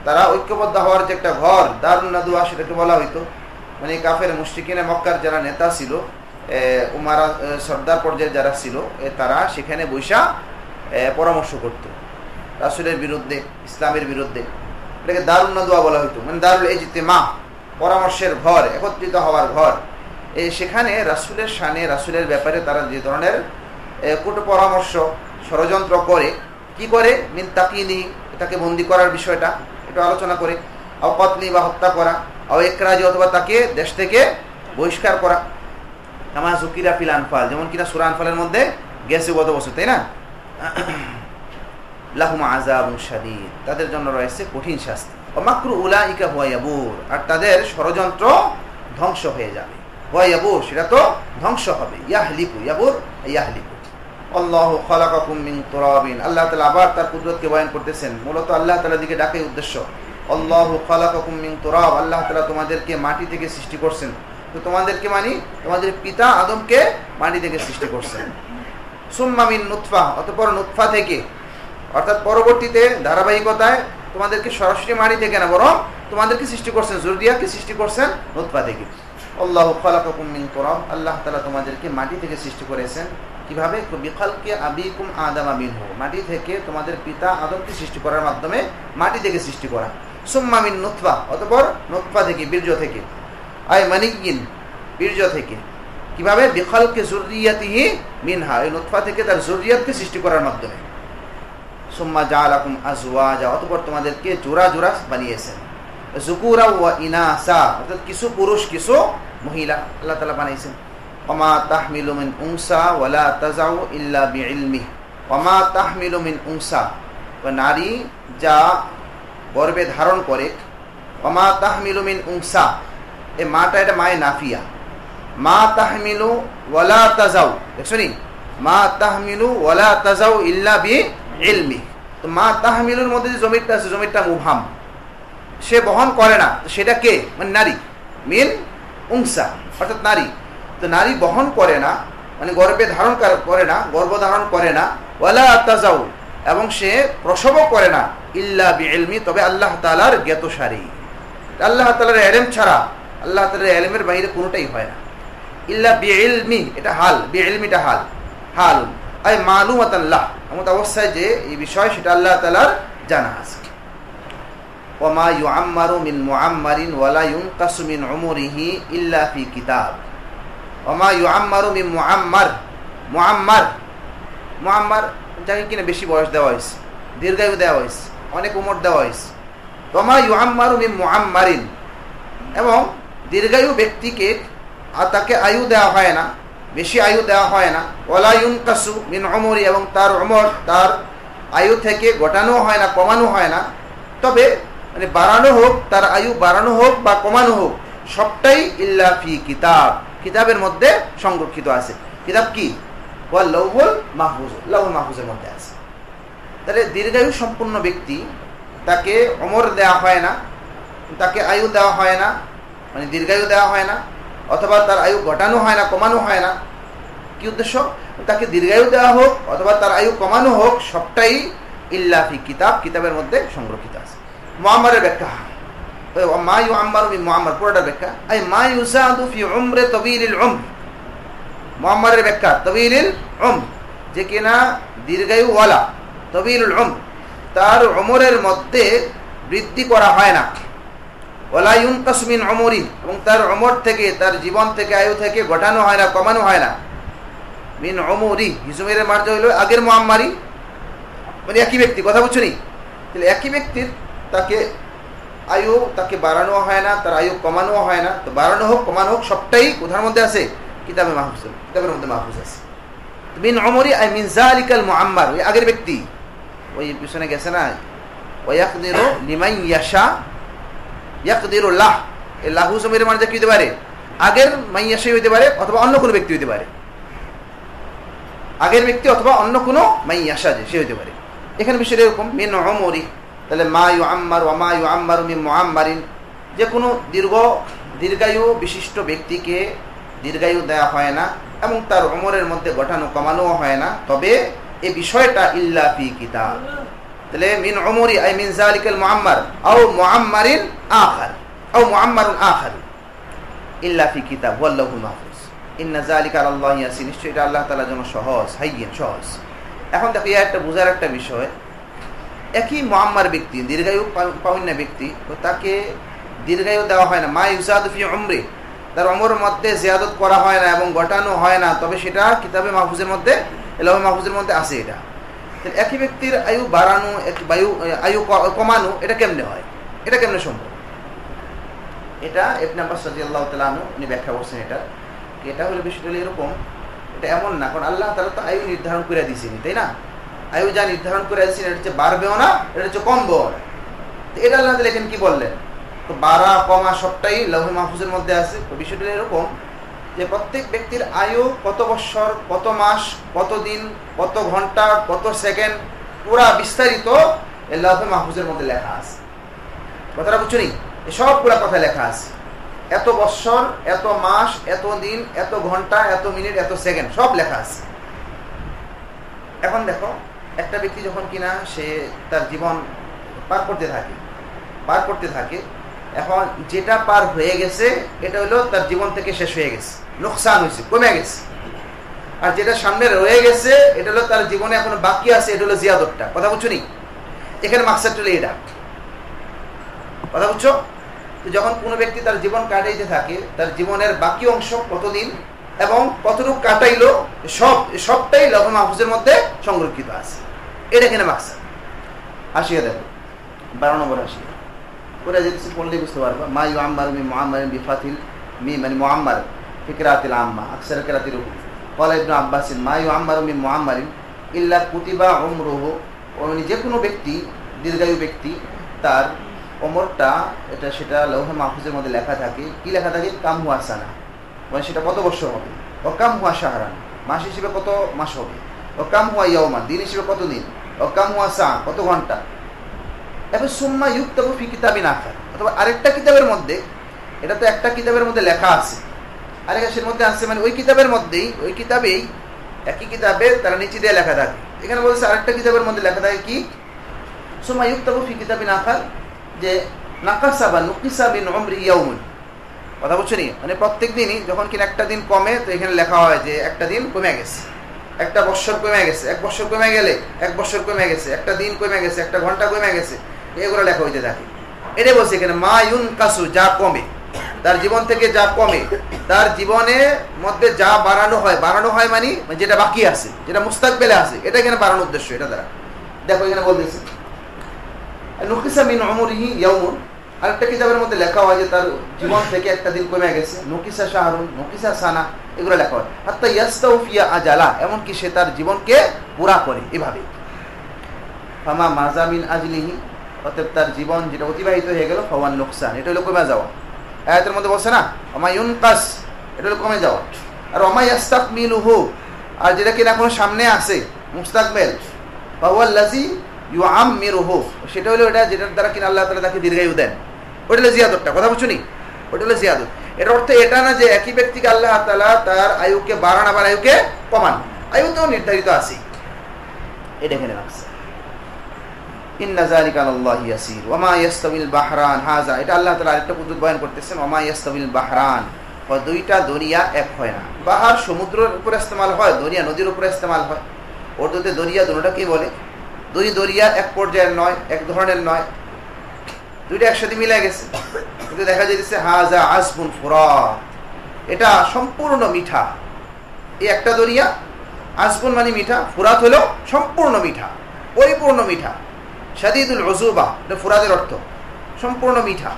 তারা ঐক্যবদ্ধ হওয়ার যে একটা ঘর, দারুন নাদওয়া সেটাকে বলা হইতো। মানে কাফের মুশরিকিনে মক্কার যারা নেতা ছিল, উমারা, সর্দার পর্যায়ে যারা ছিল, তারা সেখানে বৈশা পরামর্শ করত রাসূলের বিরুদ্ধে, ইসলামের বিরুদ্ধে। এটাকে দারুন নাদওয়া বলা হইতো, মানে দারুল ইজতিমা, পরামর্শের ঘর, একত্রিত হওয়ার ঘর। সেখানে রাসূলের শানে, রাসূলের ব্যাপারে তারা যে ধরনের কটু পরামর্শ, ষড়যন্ত্র করে, কি করে? মিন তাকিনি, তাকে বন্দী করার বিষয়টা এটা আলোচনা করে। কতলি বা হত্যা করা, ইকরাজি অথবা তাকে দেশ থেকে বহিষ্কার করা, কামা যুকিরা ফিল আনফাল, যেমন কিনা সূরা আনফালের মধ্যে গেছে গত বছর, তাই না? লাহুম আযাবুন শাদীদ, তাদের জন্য রয়েছে কঠিন শাস্তি। ওয়া মাকরু উলাইকা হুয়া ইয়াবুর, আর তাদের ষড়যন্ত্র ধ্বংস হয়ে যাবে। হুয়া ইয়াবুর, সেটা তো ধ্বংস হবে। ইয়াহলিকু, ইয়াবুর ইয়াহলিকু। আল্লাহু খালাকাকুম মিন তুরাবিন, আল্লাহ তাআলা আবার তার কুদরতকে বয়ান করতেছেন। মূলত আল্লাহ তাআলার দিকে ডাকাই উদ্দেশ্য। আল্লাহু খালাকাকুম মিন তুরাব, আল্লাহ তাআলা তোমাদেরকে মাটি থেকে সৃষ্টি করছেন। তো তোমাদেরকে মানে তোমাদের পিতা আদমকে মাটি থেকে সৃষ্টি করছেন। সুম্মা মিন নুতফা, অতঃপর নুতফা থেকে, অর্থাৎ পরবর্তীতে ধারাবাহিকতায় তোমাদেরকে সরাসরি মাটি থেকে না, বরং তোমাদেরকে সৃষ্টি করছেন, যুররিয়াকে সৃষ্টি করছেন নুতফা থেকে। আল্লাহু খালাকাকুম মিন তুরাব, আল্লাহ তাআলা তোমাদেরকে মাটি থেকে সৃষ্টি করেছেন। কিভাবে? বিখালকি আবিকুম আদামা মিনহু, মাটি থেকে তোমাদের পিতা আদমকে সৃষ্টি করার মাধ্যমে মাটি থেকে সৃষ্টি করা। সুম্মা মিন নুতফা, অতঃপর নুতফা থেকে, বীর্য থেকে, আই মানিয়িন, বীর্য থেকে। কিভাবে? বিখালকি যুররিয়াতিহি মিনহা, এই নুতফা থেকে তার যুররিয়াতকে সৃষ্টি করার মাধ্যমে। সুম্মা জাআলাকুম আজওয়াজা, অতঃপর তোমাদেরকে জোড়া জোড়া বানিয়েছেন। যুকুরা ওয়া ইনাসা, অর্থাৎ কিছু পুরুষ কিছু মহিলা আল্লাহ তাআলা বানাইছেন। ওমা তাহমিলু মিন উনসা ওয়ালা তাজাউ ইল্লা বিইলমিহি, ওমা তাহমিলু মিন উনসা, নারী যা গর্ভে ধারণ করে। ওমা তাহমিলু মিন উনসা, এই মাটা এটা মায়ে নাফিয়া। মা তাহমিলু ওয়ালা তাজাউ, দেখছনি? মা তাহমিলু ওয়ালা তাজাউ ইল্লা বিইলমিহি। তো মা তাহমিলুর মধ্যে যে জমিরটা আছে, জমিরটা মুবহাম, সে বহন করে না, সেটা কে? মানে নারী। মিন উনসা, অর্থাৎ নারী। তো নারী বহন করে না, মানে গর্ভে ধারণ করে না, গর্ভধারণ করে না। ওয়ালা তাজাউ, এবং সে প্রসবও করে না। ইল্লা বিইলমি, তবে আল্লাহ তাআলার জ্ঞাতসারে। আল্লাহ তাআলার ইলম ছাড়া, আল্লাহ তাআলার ইলমের বাইরে কোনোটাই হয় না। ইল্লা বিইলমি, এটা হাল, বিইলমিটা হাল, হাল আই মালুমাতান লাহ, এমন অবস্থায় যে এই বিষয় সেটা আল্লাহ তাআলার জানা আছে। ওমা ইউআম্মারু মিন মুআম্মারিন ওয়ালা ইউনকাসু মিন উমরিহি ইল্লা ফি কিতাব। ওমা ইউআম্মারু মিন মুআম্মার, মুআম্মার, মুআম্মার যাকে কিনা বেশি বয়স দেওয়া হয়েছে, দীর্ঘায়ু দেওয়া হয়েছে, অনেক উমর দেওয়া হয়েছে। ওমা ইউআম্মারু মিন মুআম্মারিন, এবং দীর্ঘায়ু ব্যক্তিকে তাকে আয়ু দেওয়া হয় না, বেশি আয়ু দেওয়া হয় না। ওয়ালা ইউনকাসু মিন উমরি, এবং তার উমর, তার আয়ু থেকে ঘটানো হয় না, কমানো হয় না। তবে মানে বাড়ানো হোক, তার আয়ু বাড়ানো হোক বা কমানো হোক, সবটাই ইল্লা ফি কিতাব, কিতাবের মধ্যে সংরক্ষিত আছে। কিতাব কি? ওয়া লাউহুল মাহফুজ, লাউহুল মাহফুজের মধ্যে আছে। তাহলে দীর্ঘায়ু সম্পূর্ণ ব্যক্তি, তাকে উমর দেওয়া হয় না, তাকে আয়ু দেওয়া হয় না, মানে দীর্ঘায়ু দেওয়া হয় না, অথবা তার আয়ু ঘটানো হয় না, কমানো হয় না। কি উদ্দেশ্য? তাকে দীর্ঘায়ু দেওয়া হোক অথবা তার আয়ু কমানো হোক, সবটাই ইল্লা ফি কিতাব, কিতাবের মধ্যে সংরক্ষিত আছে। মুআম্মারের ব্যাখ্যা, মা ইউআম্মারু মিন মুআম্মার, পুরোটার ব্যাখ্যা আই মা ইউসাদু ফি উমরি তাওয়িলিল উমর। মুআম্মারের ব্যাখ্যা তাওয়িলিল উমর, যে কিনা দীর্ঘায়ু ওয়ালা, তাওয়িলুল উমর, তার উমরের মধ্যে বৃদ্ধি করা হয় না। ওয়ালা ইউনকাসু মিন উমরি, এবং তার উমর থেকে, তার জীবন থেকে, আয়ু থেকে ঘটানো হয় না, কমানো হয় না। মিন উমরি, হিজুমের মার্জা হইল আগের মুআম্মারি, মানে একই ব্যক্তি, কথা বুঝছো নি? তাহলে একই ব্যক্তির তাকে আয়ু, তাকে বাড়ানো হয় না, তার আয়ু কমানো হয় না। তো বাড়ানো হোক কমানো হোক, সবটাই কোথার মধ্যে আছে? কিতাবে মাহফুজ, কিতাবের মধ্যে মাহফুজ আছে। মিন উমরি আই মিন যালিকাল মুআম্মার, ওই আগের ব্যক্তি, ওই পিছনে গেছে না, ওয়ায়াকদিরু লিমান ইয়াশা ইয়াকদিরুল্লাহ, এই লাহু জমির মানে কি হতে পারে? আগের মাইয়াশাই হইতে পারে, অথবা অন্য কোনো ব্যক্তি হইতে পারে। আগের ব্যক্তি অথবা অন্য কোনো মাইয়াশা, যে সে হইতে পারে। এখানে বিষয়টা এরকম, মিন উমরি, তাহলে মা ইউআম্মার ওয়া মা ইউআম্মারু মিন মুআম্মারিন, যে কোনো দীর্ঘায়ু বিশিষ্ট ব্যক্তিকে দীর্ঘায়ু দেওয়া হয় না, এবং তার উমরের মধ্যে ঘটানো কমানো হয় না। তবে এই বিষয়টা ইল্লা ফি কিতাব, তাহলে মিন উমরি আই মিন যালিকাল মুআম্মার আও মুআম্মারিন আখার আও মুআম্মারুন আখার ইল্লা ফি কিতাব ওয়াল্লাহু মাহফুজ। ইন্না যালিকা আলাল্লাহি ইয়াসির, নিশ্চয়ই এটা আল্লাহ তাআলার জন্য সহজ, হাইয়িন, সহজ। এখন দেখো, একটা বোঝার একটা বিষয়, একই মুআম্মার ব্যক্তি, দীর্ঘায়ু পাওয়া ব্যক্তি, তো তাকে দীর্ঘায়ু দেওয়া হয় না। মা ইউসাদু ফি উমরি, তার উমরের মধ্যে জিয়াদত করা হয় না এবং ঘটানো হয় না, তবে সেটা কিতাবে মাহফুজের মধ্যে, লাউহে মাহফুজের মধ্যে আছে। এটা একই ব্যক্তির আয়ু বাড়ানো, আয়ু কমানো, এটা কেমনে হয়? এটা কেমনে সম্ভব? এটা ইবনে আব্বাস রাদিয়াল্লাহু তাআলা আনহু উনি ব্যাখ্যা করছেন এটা হলো বিষয়টা হলো এরকম, এটা এমন না, কারণ আল্লাহ তাআলা তো আয়ু নির্ধারণ করে দিয়েছেন, তাই না? আয়ু যা নির্ধারণ করে দিয়েছেন এটা হচ্ছে বাড়বেও না, এটা হচ্ছে কমবেও না। তো এটা আল্লাহ তাআলা এখানে কি বললেন, তো বাড়া কমা সবটাই লৌহে মাহফুজের মধ্যে আছে। তো বিষয়টা এরকম যে প্রত্যেক ব্যক্তির আয়ু কত বৎসর, কত মাস, কত দিন, কত ঘন্টা, কত সেকেন্ড, পুরা বিস্তারিত লৌহে মাহফুজের মধ্যে লেখা আছে। কথাটা বুঝছো নি? সব পুরা কথা লেখা আছে, এত বৎসর, এত মাস, এত দিন, এত ঘন্টা, এত মিনিট, এত সেকেন্ড, সব লেখা আছে। এখন দেখো, একটা ব্যক্তি যখন কিনা সে তার জীবন পার করতে থাকে, এখন যেটা পার হয়ে গেছে এটা হলো তার জীবন থেকে শেষ হয়ে গেছে, লোকসান হয়েছে, কমে গেছে। আর যেটা সামনে রয়ে গেছে এটা হলো তার জীবনে এখনো বাকি আছে, এটা হলো জিয়াদতটা। কথা বুঝছো নি? এখানে মাকসাদ হলো এটা। কথা বুঝছো? যখন কোনো ব্যক্তি তার জীবন কাটাইতে থাকে, তার জীবনের বাকি অংশ কতদিন এবং কতটুকু কাটাইলো, সবটাই লৌহে মাহফুজের মধ্যে সংরক্ষিত আছে। এটা এখানে মাকসাদ। আসিয়া দেখো 12 নম্বর আসিয়া ওরা যেতেছি পড়লে বুঝতে পারবা। মা ইউআম্মার মিন মুআম্মারিন বিফাতিল মিম, মানে মুআম্মার ফিকরাতিল আম্মা, আকসার কিরাতির রূপ। ক্বালা ইবনে আব্বাস মা ইউআম্মার মিন মুআম্মারিন ইল্লা কুতিবা উমরুহু, মানে যে কোনো ব্যক্তি, দীর্ঘায়ু ব্যক্তি, তার ওমরটা সেটা লৌহে মাহফুজের মধ্যে লেখা থাকে। কি লেখা থাকে? কাম হুয়া সানা, মানে সেটা কত বছর হবে। ও কাম হুয়া শাহরান, মাস হিসেবে কত মাস হবে। ও কাম হুয়া ইয়াওমান, দিন হিসেবে কত দিন। ও কাম হুয়া সা, কত ঘন্টা। এবার সুম্মা ইউক্তাবু ফি কিতাবিন আখার, অথবা আরেকটা কিতাবের মধ্যে, এটা তো একটা কিতাবের মধ্যে লেখা আছে, আরেকটার মধ্যে আছে, মানে ওই কিতাবের মধ্যেই, ওই কিতাবেই, একই কিতাবে তারা নিচে দিয়ে লেখা থাকে। এখানে বলছে আরেকটা কিতাবের মধ্যে লেখা থাকে কি? সুম্মা ইউক্তাবু ফি কিতাবিন আখার, যে নাকাসা বা নুকিসা বিন উমরি ইয়াউমুন। কথা বুঝছো নি? মানে প্রত্যেক দিনই যখন কিনা একটা দিন কমে, তো এখানে লেখা হয় যে একটা দিন কমে গেছে, একটা বৎসর কমে গেছে, এক বৎসর কমে গেলে এক বৎসর কমে গেছে, একটা দিন কমে গেছে, একটা ঘন্টা কমে গেছে, এগুলো লেখা হইতে থাকে। এটাই বলছে এখানে মা ইউনকাসু, যা কমে, তার জীবন থেকে যা কমে, তার জীবনের মধ্যে যা বাড়ানো হয় মানে যেটা বাকি আছে, যেটা মুস্তাকবেলে আছে, এটা এখানে বাড়ানোর উদ্দেশ্য। এটা দ্বারা দেখো এখানে বলতেছে নুকিসা মিন উমরিহি ইয়াউমুন, আরেকটা কিতাবের মধ্যে লেখা হয় যে তার জীবন থেকে একটা দিন কমে গেছে। নুকিসা শাহরুন, নুকিসা সানা, এগুলো লেখা হয়। হাত্তা ইয়াস্তাউফিয়া আজালা, এমনকি সে তার জীবনকে পুরা করে। এভাবে ফামা মাজামিন আজলিহি, অতএব তার জীবন যেটা অতিবাহিত হয়ে গেল, ফাওয়ান নুকসান, এটা হলো কমে যাওয়া। আয়াতের মধ্যে বলছে না ওমা ইউনকাস, এটা হলো কমে যাওয়া। আর ওমা ইয়াস্তাকমিলুহু, আর যেটা কিনা এখনো সামনে আছে, মুস্তাকবিল, ফাওয়াল্লাযী ইউআম্মিরুহু, সেটা হলো এটা যেটার দ্বারা কিনা আল্লাহ তাআলা তাকে দীর্ঘায়ু দেন। ওটা হলো জিয়াদতটা। কথা বুঝছো নি? ওটা হলো জিয়াদত। এর অর্থ এটা না যে একই ব্যক্তিকে আল্লাহ তাআলা তার আয়ুকে বাড়ান আবার আয়ুকে কমান, আয়ু তো নির্ধারিত আছে। এটা এখানে রাখছে ইন্না যালিকা আলাল্লাহি ইয়াসির ওয়া মা ইয়াস্তাবিল বাহরান হাযা, এটা আল্লাহ তাআলা আরেকটা পদ্ধতি বয়ান করতেছেন। ওয়া মা ইয়াস্তাবিল বাহরান, দুইটা দরিয়া এক হয় না। বাহার সমুদ্রের উপরে ইস্তেমাল হয়, দরিয়া নদীর উপরে ইস্তেমাল হয়। উর্দুতে দরিয়া দুটোটা কি বলে? দুই দরিয়া এক পর্যায়ের নয়, এক ধরনের নয়, দুইটা একসাথে মিলে গেছে। কিন্তু দেখা যাচ্ছে হাযা আসবুন ফুরাত, এটা সম্পূর্ণ মিঠা। এই একটা দরিয়া, আসবুন মানে মিঠা, ফুরাত হলো সম্পূর্ণ মিঠা, পরিপূর্ণ মিঠা। শাদীদুল উযুবা, এটা ফুরাতের অর্থ সম্পূর্ণ মিঠা।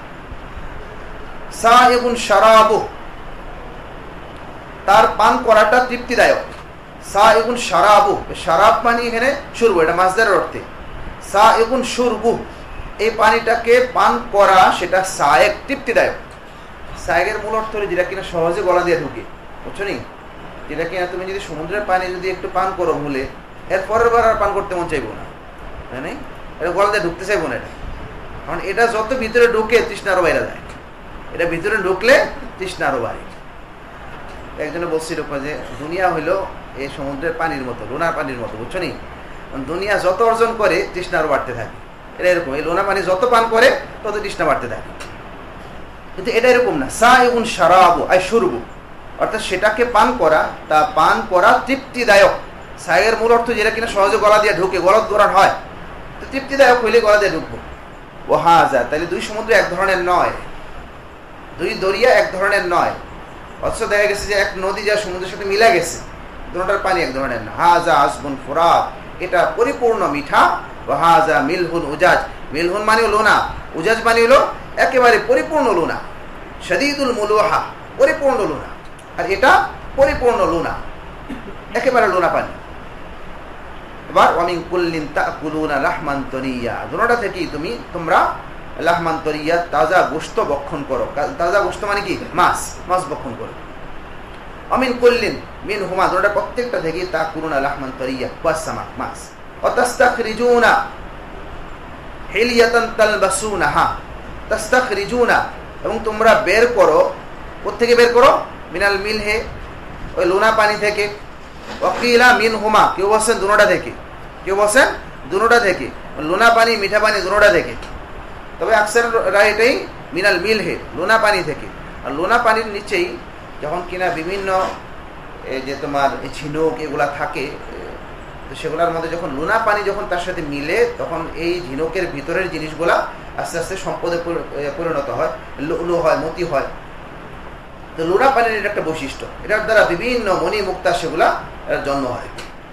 সাইগুন শারাবু, তার পান করাটা তৃপ্তিদায়ক। সাইগুন শারাবু, শারাব মানে এখানে শুরবু, এটা মাসদারের অর্থে। সাইগুন শুরবু, এই পানিটাকে পান করা, সেটা সায়েক, তৃপ্তিদায়ক। সায়েকের মূল অর্থ হলো যেটা কিনা সহজে গলা দিয়ে ঢুকে, বুঝছো নি? যেটা কিনা তুমি যদি সমুদ্রের পানি যদি একটু পান করো ভুলে, এর পরের বার আর পান করতে মন চাইবো না, তাই না? এটা গলা দিয়ে ঢুকতে চাইবো না, এটা কারণ এটা যত ভিতরে ঢুকে তৃষ্ণা আরো বাইরে যায়। এটা ভিতরে ঢুকলে তৃষ্ণা আরো বাড়ে। একজনে বলছিল যে দুনিয়া হইলো এই সমুদ্রের পানির মতো, লোনার পানির মতো, বুঝছো নি? দুনিয়া যত অর্জন করে তৃষ্ণা আরো বাড়তে থাকে। এটা এরকম, এই লোনা পানি যত পান করে তত তৃষ্ণা বাড়তে থাকে। কিন্তু এটা এরকম না। সাইগুন শারাবু আই শুরবু, অর্থাৎ সেটাকে পান করা, তা পান করা তৃপ্তিদায়ক। সাইয়ের মূল অর্থ যেটা কিনা সহজে গলা দিয়ে ঢুকে, গলত ধরান হয়, তো তৃপ্তিদায়ক হইলে গলা দিয়ে ঢুকবো। ও হাযা, তাহলে দুই সমুদ্র এক ধরনের নয়, দুই দরিয়া এক ধরনের নয়। অথচ দেখা গেছে যে এক নদী যা সমুদ্রের সাথে মিলে গেছে, দুটোটার পানি এক ধরনের না। হাযা আসবুন ফুরাত, এটা পরিপূর্ণ মিঠা। ও হাযা মিলহুন উজাজ, মিলহুন মানে লোনা, উজাজ মানে হলো একেবারে পরিপূর্ণ লোনা, শাদীদুল মুলুহা, পরিপূর্ণ লুনা, আর এটা পরিপূর্ণ লুনা, একেবারে লুনা পানি। এবার ওয়ামিন কুল্লিন তাকুলুনা লাহমান তরিয়া, দুটোটা থেকেই তোমরা লাহমান তরিয়া, তাজা গোশত ভক্ষণ করো। তাজা গোশত মানে কি? মাছ ভক্ষণ করো। অমিন কুল্লিন মিন হুমা, দুটোটা প্রত্যেকটা থেকেই তাকুলুনা লাহমান তরিয়া, ওয়াসসামাক, মাছ। ওয়াতাস্তাখরিজুনা হিলিয়াতান তালবাসুনাহা, তাস্তাখরিজুনা, এবং তোমরা বের করো, কোত্থেকে বের করো? মিনাল মিলহে, ওই লুনা পানি থেকে। ওয়াকিলা মিন হুমা, কেউ বলছেন দুটোটা থেকে, কেউ বলছেন দুটোটা থেকে, লুনা পানি মিঠা পানি দুটোটা থেকে। তবে আকসাররা এটাই মিনাল মিলহে, লুনা পানি থেকে। আর লুনা পানির নিচেই যখন কিনা বিভিন্ন যে তোমার ঝিনুক এগুলা থাকে, তো সেগুলোর মধ্যে যখন লুনা পানি যখন তার সাথে মিলে, তখন এই ঝিনুকের ভিতরের জিনিসগুলা আস্তে আস্তে সম্পদে পরিণত হয়, লুলু হয়, মতি হয়। তো লুনা পানির এটা একটা বৈশিষ্ট্য, এটার দ্বারা বিভিন্ন মণি মুক্তা সেগুলা জন্ম হয়।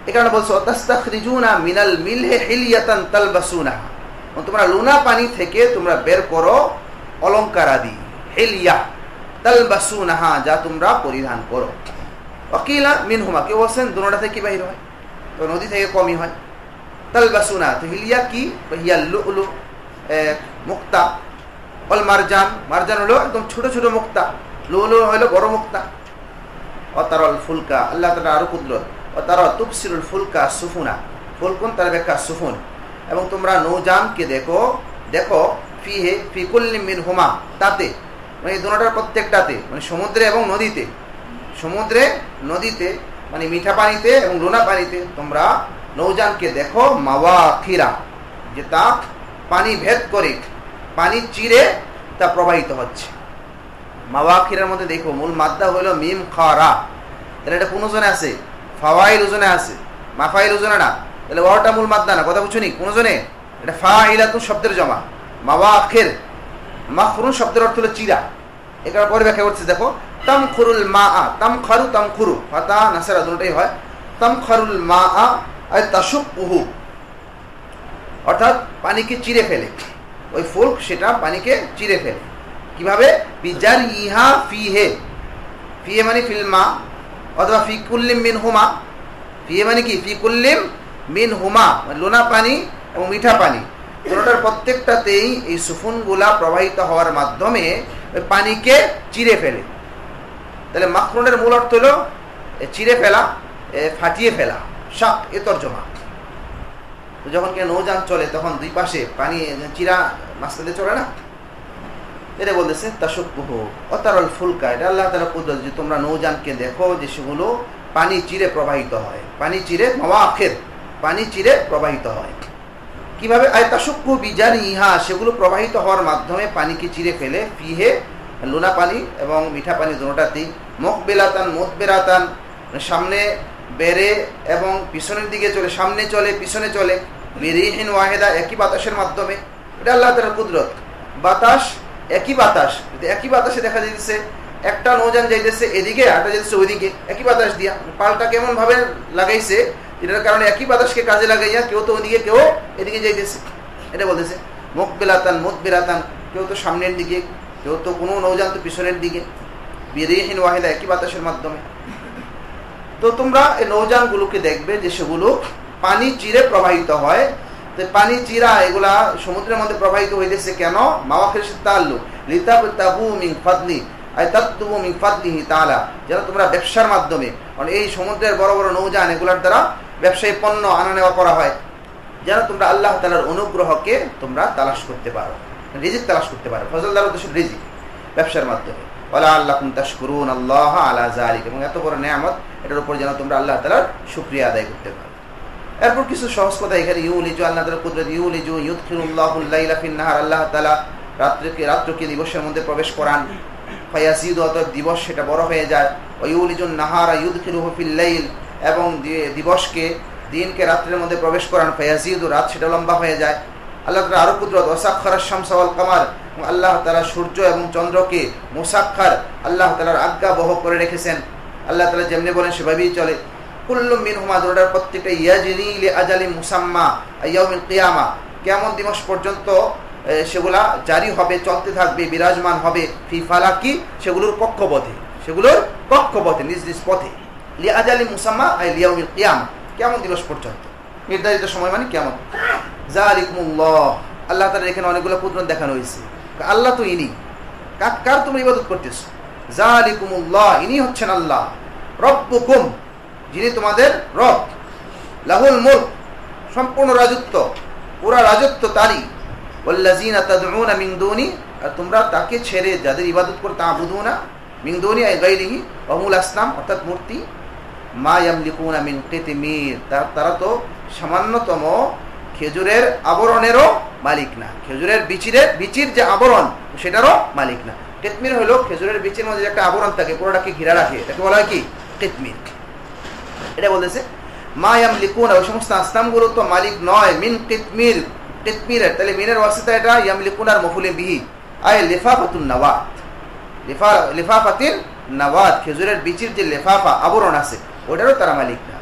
এই কারণে বলছো তাস্তাখরিজুনা মিনাল মিলহি হিলিয়াতান তালবাসুনাহা, তোমরা লুনা পানি থেকে তোমরা বের করো অলংকার আদি, হিলিয়া তালবাসুনাহা, যা তোমরা পরিধান করো। ওয়াকিলা মিন হুমা, কেউ বলছেন দুটোটা থেকে বাহির হয়, তো নদী থেকে কমই হয়। তালবাসুনা, তো হিলিয়া কি? হিয়া লুলু, মুক্তা। অল মারজান, মারজান হলো একদম ছোট ছোট মুক্তা, লুলু হলো বড় মুক্তা। অতারল ফুলকা, আল্লাহ তাআলা আরো কুদরত। অতারা তুবসিরুল ফুলকা সুফুনা, ফুলকুন তার ব্যাখ্যা সুফুন। এবং তোমরা নৌজানকে দেখো, দেখো ফিহে ফি কুল্লি মিন হুমা, তাতে মানে দুটোটার প্রত্যেকটাতে, মানে সমুদ্রে এবং নদীতে, সমুদ্রে নদীতে মানে মিঠা পানিতে এবং লুনা পানিতে তোমরা নৌজানকে দেখো মাওয়াখিরা, যে তা পানি ভেদ করে, পানি চিরে তা প্রবাহিত হচ্ছে। মাওয়াখিরার মধ্যে দেখো মূল মাদ্দা হলো মিম খারা, তাহলে এটা কোন ওজনে আছে? ফাওয়াইল ওজনে আছে, মাফাইল ওজনে না। তাহলে ওয়াটা মূল মাদ্দা না, কথা বুঝছো নি? কোন ওজনে? এটা ফাইলাতুন শব্দের জমা, মাওয়াখির। মাখরুন শব্দের অর্থ হলো চিরা। এটার পরে ব্যাখ্যা করছে, দেখো তামখুরুল মাআ, তামখারু তামখুরু, ফাতা নাসরা দুটোই হয়। তামখারুল মাআ আই তাশুকুহু, অর্থাৎ পানিকে চিরে ফেলে, ওই ফুল সেটা পানিকে চিরে ফেলে। কিভাবে? বিজার ইহা ফিহে, ফিহে মানে ফিল মা, অথবা ফি কুল্লিম মিন হুমা। ফিহে মানে কি? ফি কুল্লিম মিন হুমা, লোনা পানি এবং মিঠা পানি, দুটোটার প্রত্যেকটাতেই এই সুফুনগুলা প্রবাহিত হওয়ার মাধ্যমে ওই পানিকে চিরে ফেলে। তাহলে মাখরুনের মূল অর্থ হলো চিরে ফেলা, ফাটিয়ে ফেলা, শাক, এ তর্জমা। তো যখন কি নৌযান চলে তখন দুই পাশে পানি চিরা মাঝখানে চলে না, এটা বলতেছে তাশুকুহু অতারল ফুলকা। এটা আল্লাহ তাআলা কুদরত, যে তোমরা নৌযানকে দেখো যে সেগুলো পানি চিরে প্রবাহিত হয়, পানি চিরে মাওয়াখির, পানি চিরে প্রবাহিত হয়। কিভাবে? আয় তাশুকু বিজারি ইহা, সেগুলো প্রবাহিত হওয়ার মাধ্যমে পানিকে চিরে ফেলে। ফিহে লুনা পানি এবং মিঠা পানি দুটোটাতেই। মুকবিলাতান মুদবিরাতান, সামনে বেড়ে এবং পিছনের দিকে চলে, সামনে চলে পিছনে চলে। বিরিহিন ওয়াহিদা, একই বাতাসের মাধ্যমে। এটা আল্লাহ তাআলার কুদরত। বাতাস একই বাতাস, একই বাতাসে দেখা যাইতেছে একটা নৌযান যাইতেছে এদিকে, আরেকটা যাইতেছে ওইদিকে, একই বাতাস দিয়া। পাল্টা কেমন ভাবে লাগাইছে, এটার কারণে একই বাতাসকে কাজে লাগাইয়া কেউ তো ওদিকে কেউ এদিকে যাইতেছে। এটা বলতেছে মুকবিলাতান মুদবিরাতান, কেউ তো সামনের দিকে, কেউ তো কোনো নৌযান তো পিছনের দিকে। বিরিহিন ওয়াহিদা, একই বাতাসের মাধ্যমে। তো তোমরা এই নৌযানগুলোকে দেখবে যে সেগুলো পানি চিরে প্রবাহিত হয়। তো পানি চিরা এগুলা সমুদ্রের মধ্যে প্রবাহিত হইতেছে কেন? মাওয়াখির তাআল্লু লিতাবতাগু মিন ফাদলি, আই তাতলুবু মিন ফাদলিহি তাআলা, যেন তোমরা ব্যবসার মাধ্যমে, মানে এই সমুদ্রের বড় বড় নৌযান এগুলার দ্বারা ব্যবসায়ী পণ্য আনা নেওয়া করা হয়, যেন তোমরা আল্লাহ তাআলার অনুগ্রহকে তোমরা তালাশ করতে পারো, রিজিক তালাশ করতে পারো। ফজল দ্বারা উদ্দেশ্য রিজিক, ব্যবসার মাধ্যমে। ওয়ালা আল্লাকুম তাশকুরুন আল্লাহ আলা যালিক, এবং এত বড় নিয়ামত এটার উপর যেন তোমরা আল্লাহ তাআলার শুকরিয়া আদায় করতে পারো। এরপর কিছু সহজ কথা এখানে। ইউলিজু, আল্লাহ তাআলার কুদরত। ইউলিজু ইউদখিলুল্লাহুল লাইলা ফিন নাহার, আল্লাহ তাআলা রাত্রকে দিবসের মধ্যে প্রবেশ করান। ফায়াজিদু, অতএব দিবস সেটা বড় হয়ে যায়। ওয়া ইউলিজুন নাহারা ইউদখিলুহু ফিল লাইল, এবং দিবসকে দিনকে রাত্রের মধ্যে প্রবেশ করান। ফায়াজিদু, রাত সেটা লম্বা হয়ে যায়। আল্লাহ তাআলা আরো কুদরত। ওয়াসাখখারাশ শামসা ওয়াল কামার, আল্লাহ তাআলা সূর্য এবং চন্দ্রকে মুসাখখার, আল্লাহ তাআলার আজ্ঞা বহ করে রেখেছেন। আল্লাহ তাআলা যেমনি বলেন সেভাবেই চলে। কুল্লু মিনহুমা, দুটার প্রত্যেকটা ইয়াজরি লিআজালি মুসাম্মা ইয়াউমিল কিয়ামা, কিয়ামত দিবস পর্যন্ত সেগুলা জারি হবে, চলতে থাকবে, বিরাজমান হবে ফি ফালাকি, সেগুলোর কক্ষপথে, সেগুলোর কক্ষপথে, নিজ নিজ পথে, লিআজালি মুসাম্মা আই লিয়াউমিল কিয়ামা, কিয়ামত দিবস পর্যন্ত, নির্ধারিত সময় মানে কিয়ামত। যালিকুমুল্লাহ, আল্লাহ তাআলা এখানে অনেকগুলো কুদরত দেখানো হয়েছে। আল্লাহ তো ইনি, কার তোমরা ইবাদত করতেছো? যালিকুমুল্লাহ, ইনি হচ্ছেন আল্লাহ, রব্বুকুম, যিনি তোমাদের রব, লাহুল মুলক, সম্পূর্ণ রাজত্ব, পুরা রাজত্ব তারই, ওয়াল্লাযীনা তাদউনা মিন দুনি, আর তোমরা তাকে ছেড়ে যাদের ইবাদত করো, তা'বুদুনা মিন দুনি আই গায়রিহি ওয়া হুমুল আসনাম, অর্থাৎ মূর্তি, মা ইয়ামলিকুনা মিন কিতমির, তারা তো সামান্যতম খেজুরের আবরণেরও মালিক না, খেজুরের বিচির যে আবরণ সেটারও মালিক না। কিতমির হলো খেজুরের বিচির মধ্যে একটা আবরণ থাকে, পুরোটাকে ঘিরে রাখে, এটাকে বলা হয় কি? কিতমির। এটা বলতেছে মা ইয়ামলিকুনা, ওই সমস্ত আসনামগুলো তো মালিক নয়, মিন কিতমির, কিতমিরের, তাহলে মিনের ওয়াসিতা এটা ইয়ামলিকুনার মফুলিন বিহি, আয় লিফাফাতুন নাওয়াত, লিফাফাতিন নাওয়াত, খেজুরের বিচির যে লিফাফা আবরণ আছে ওটারও তারা মালিক না।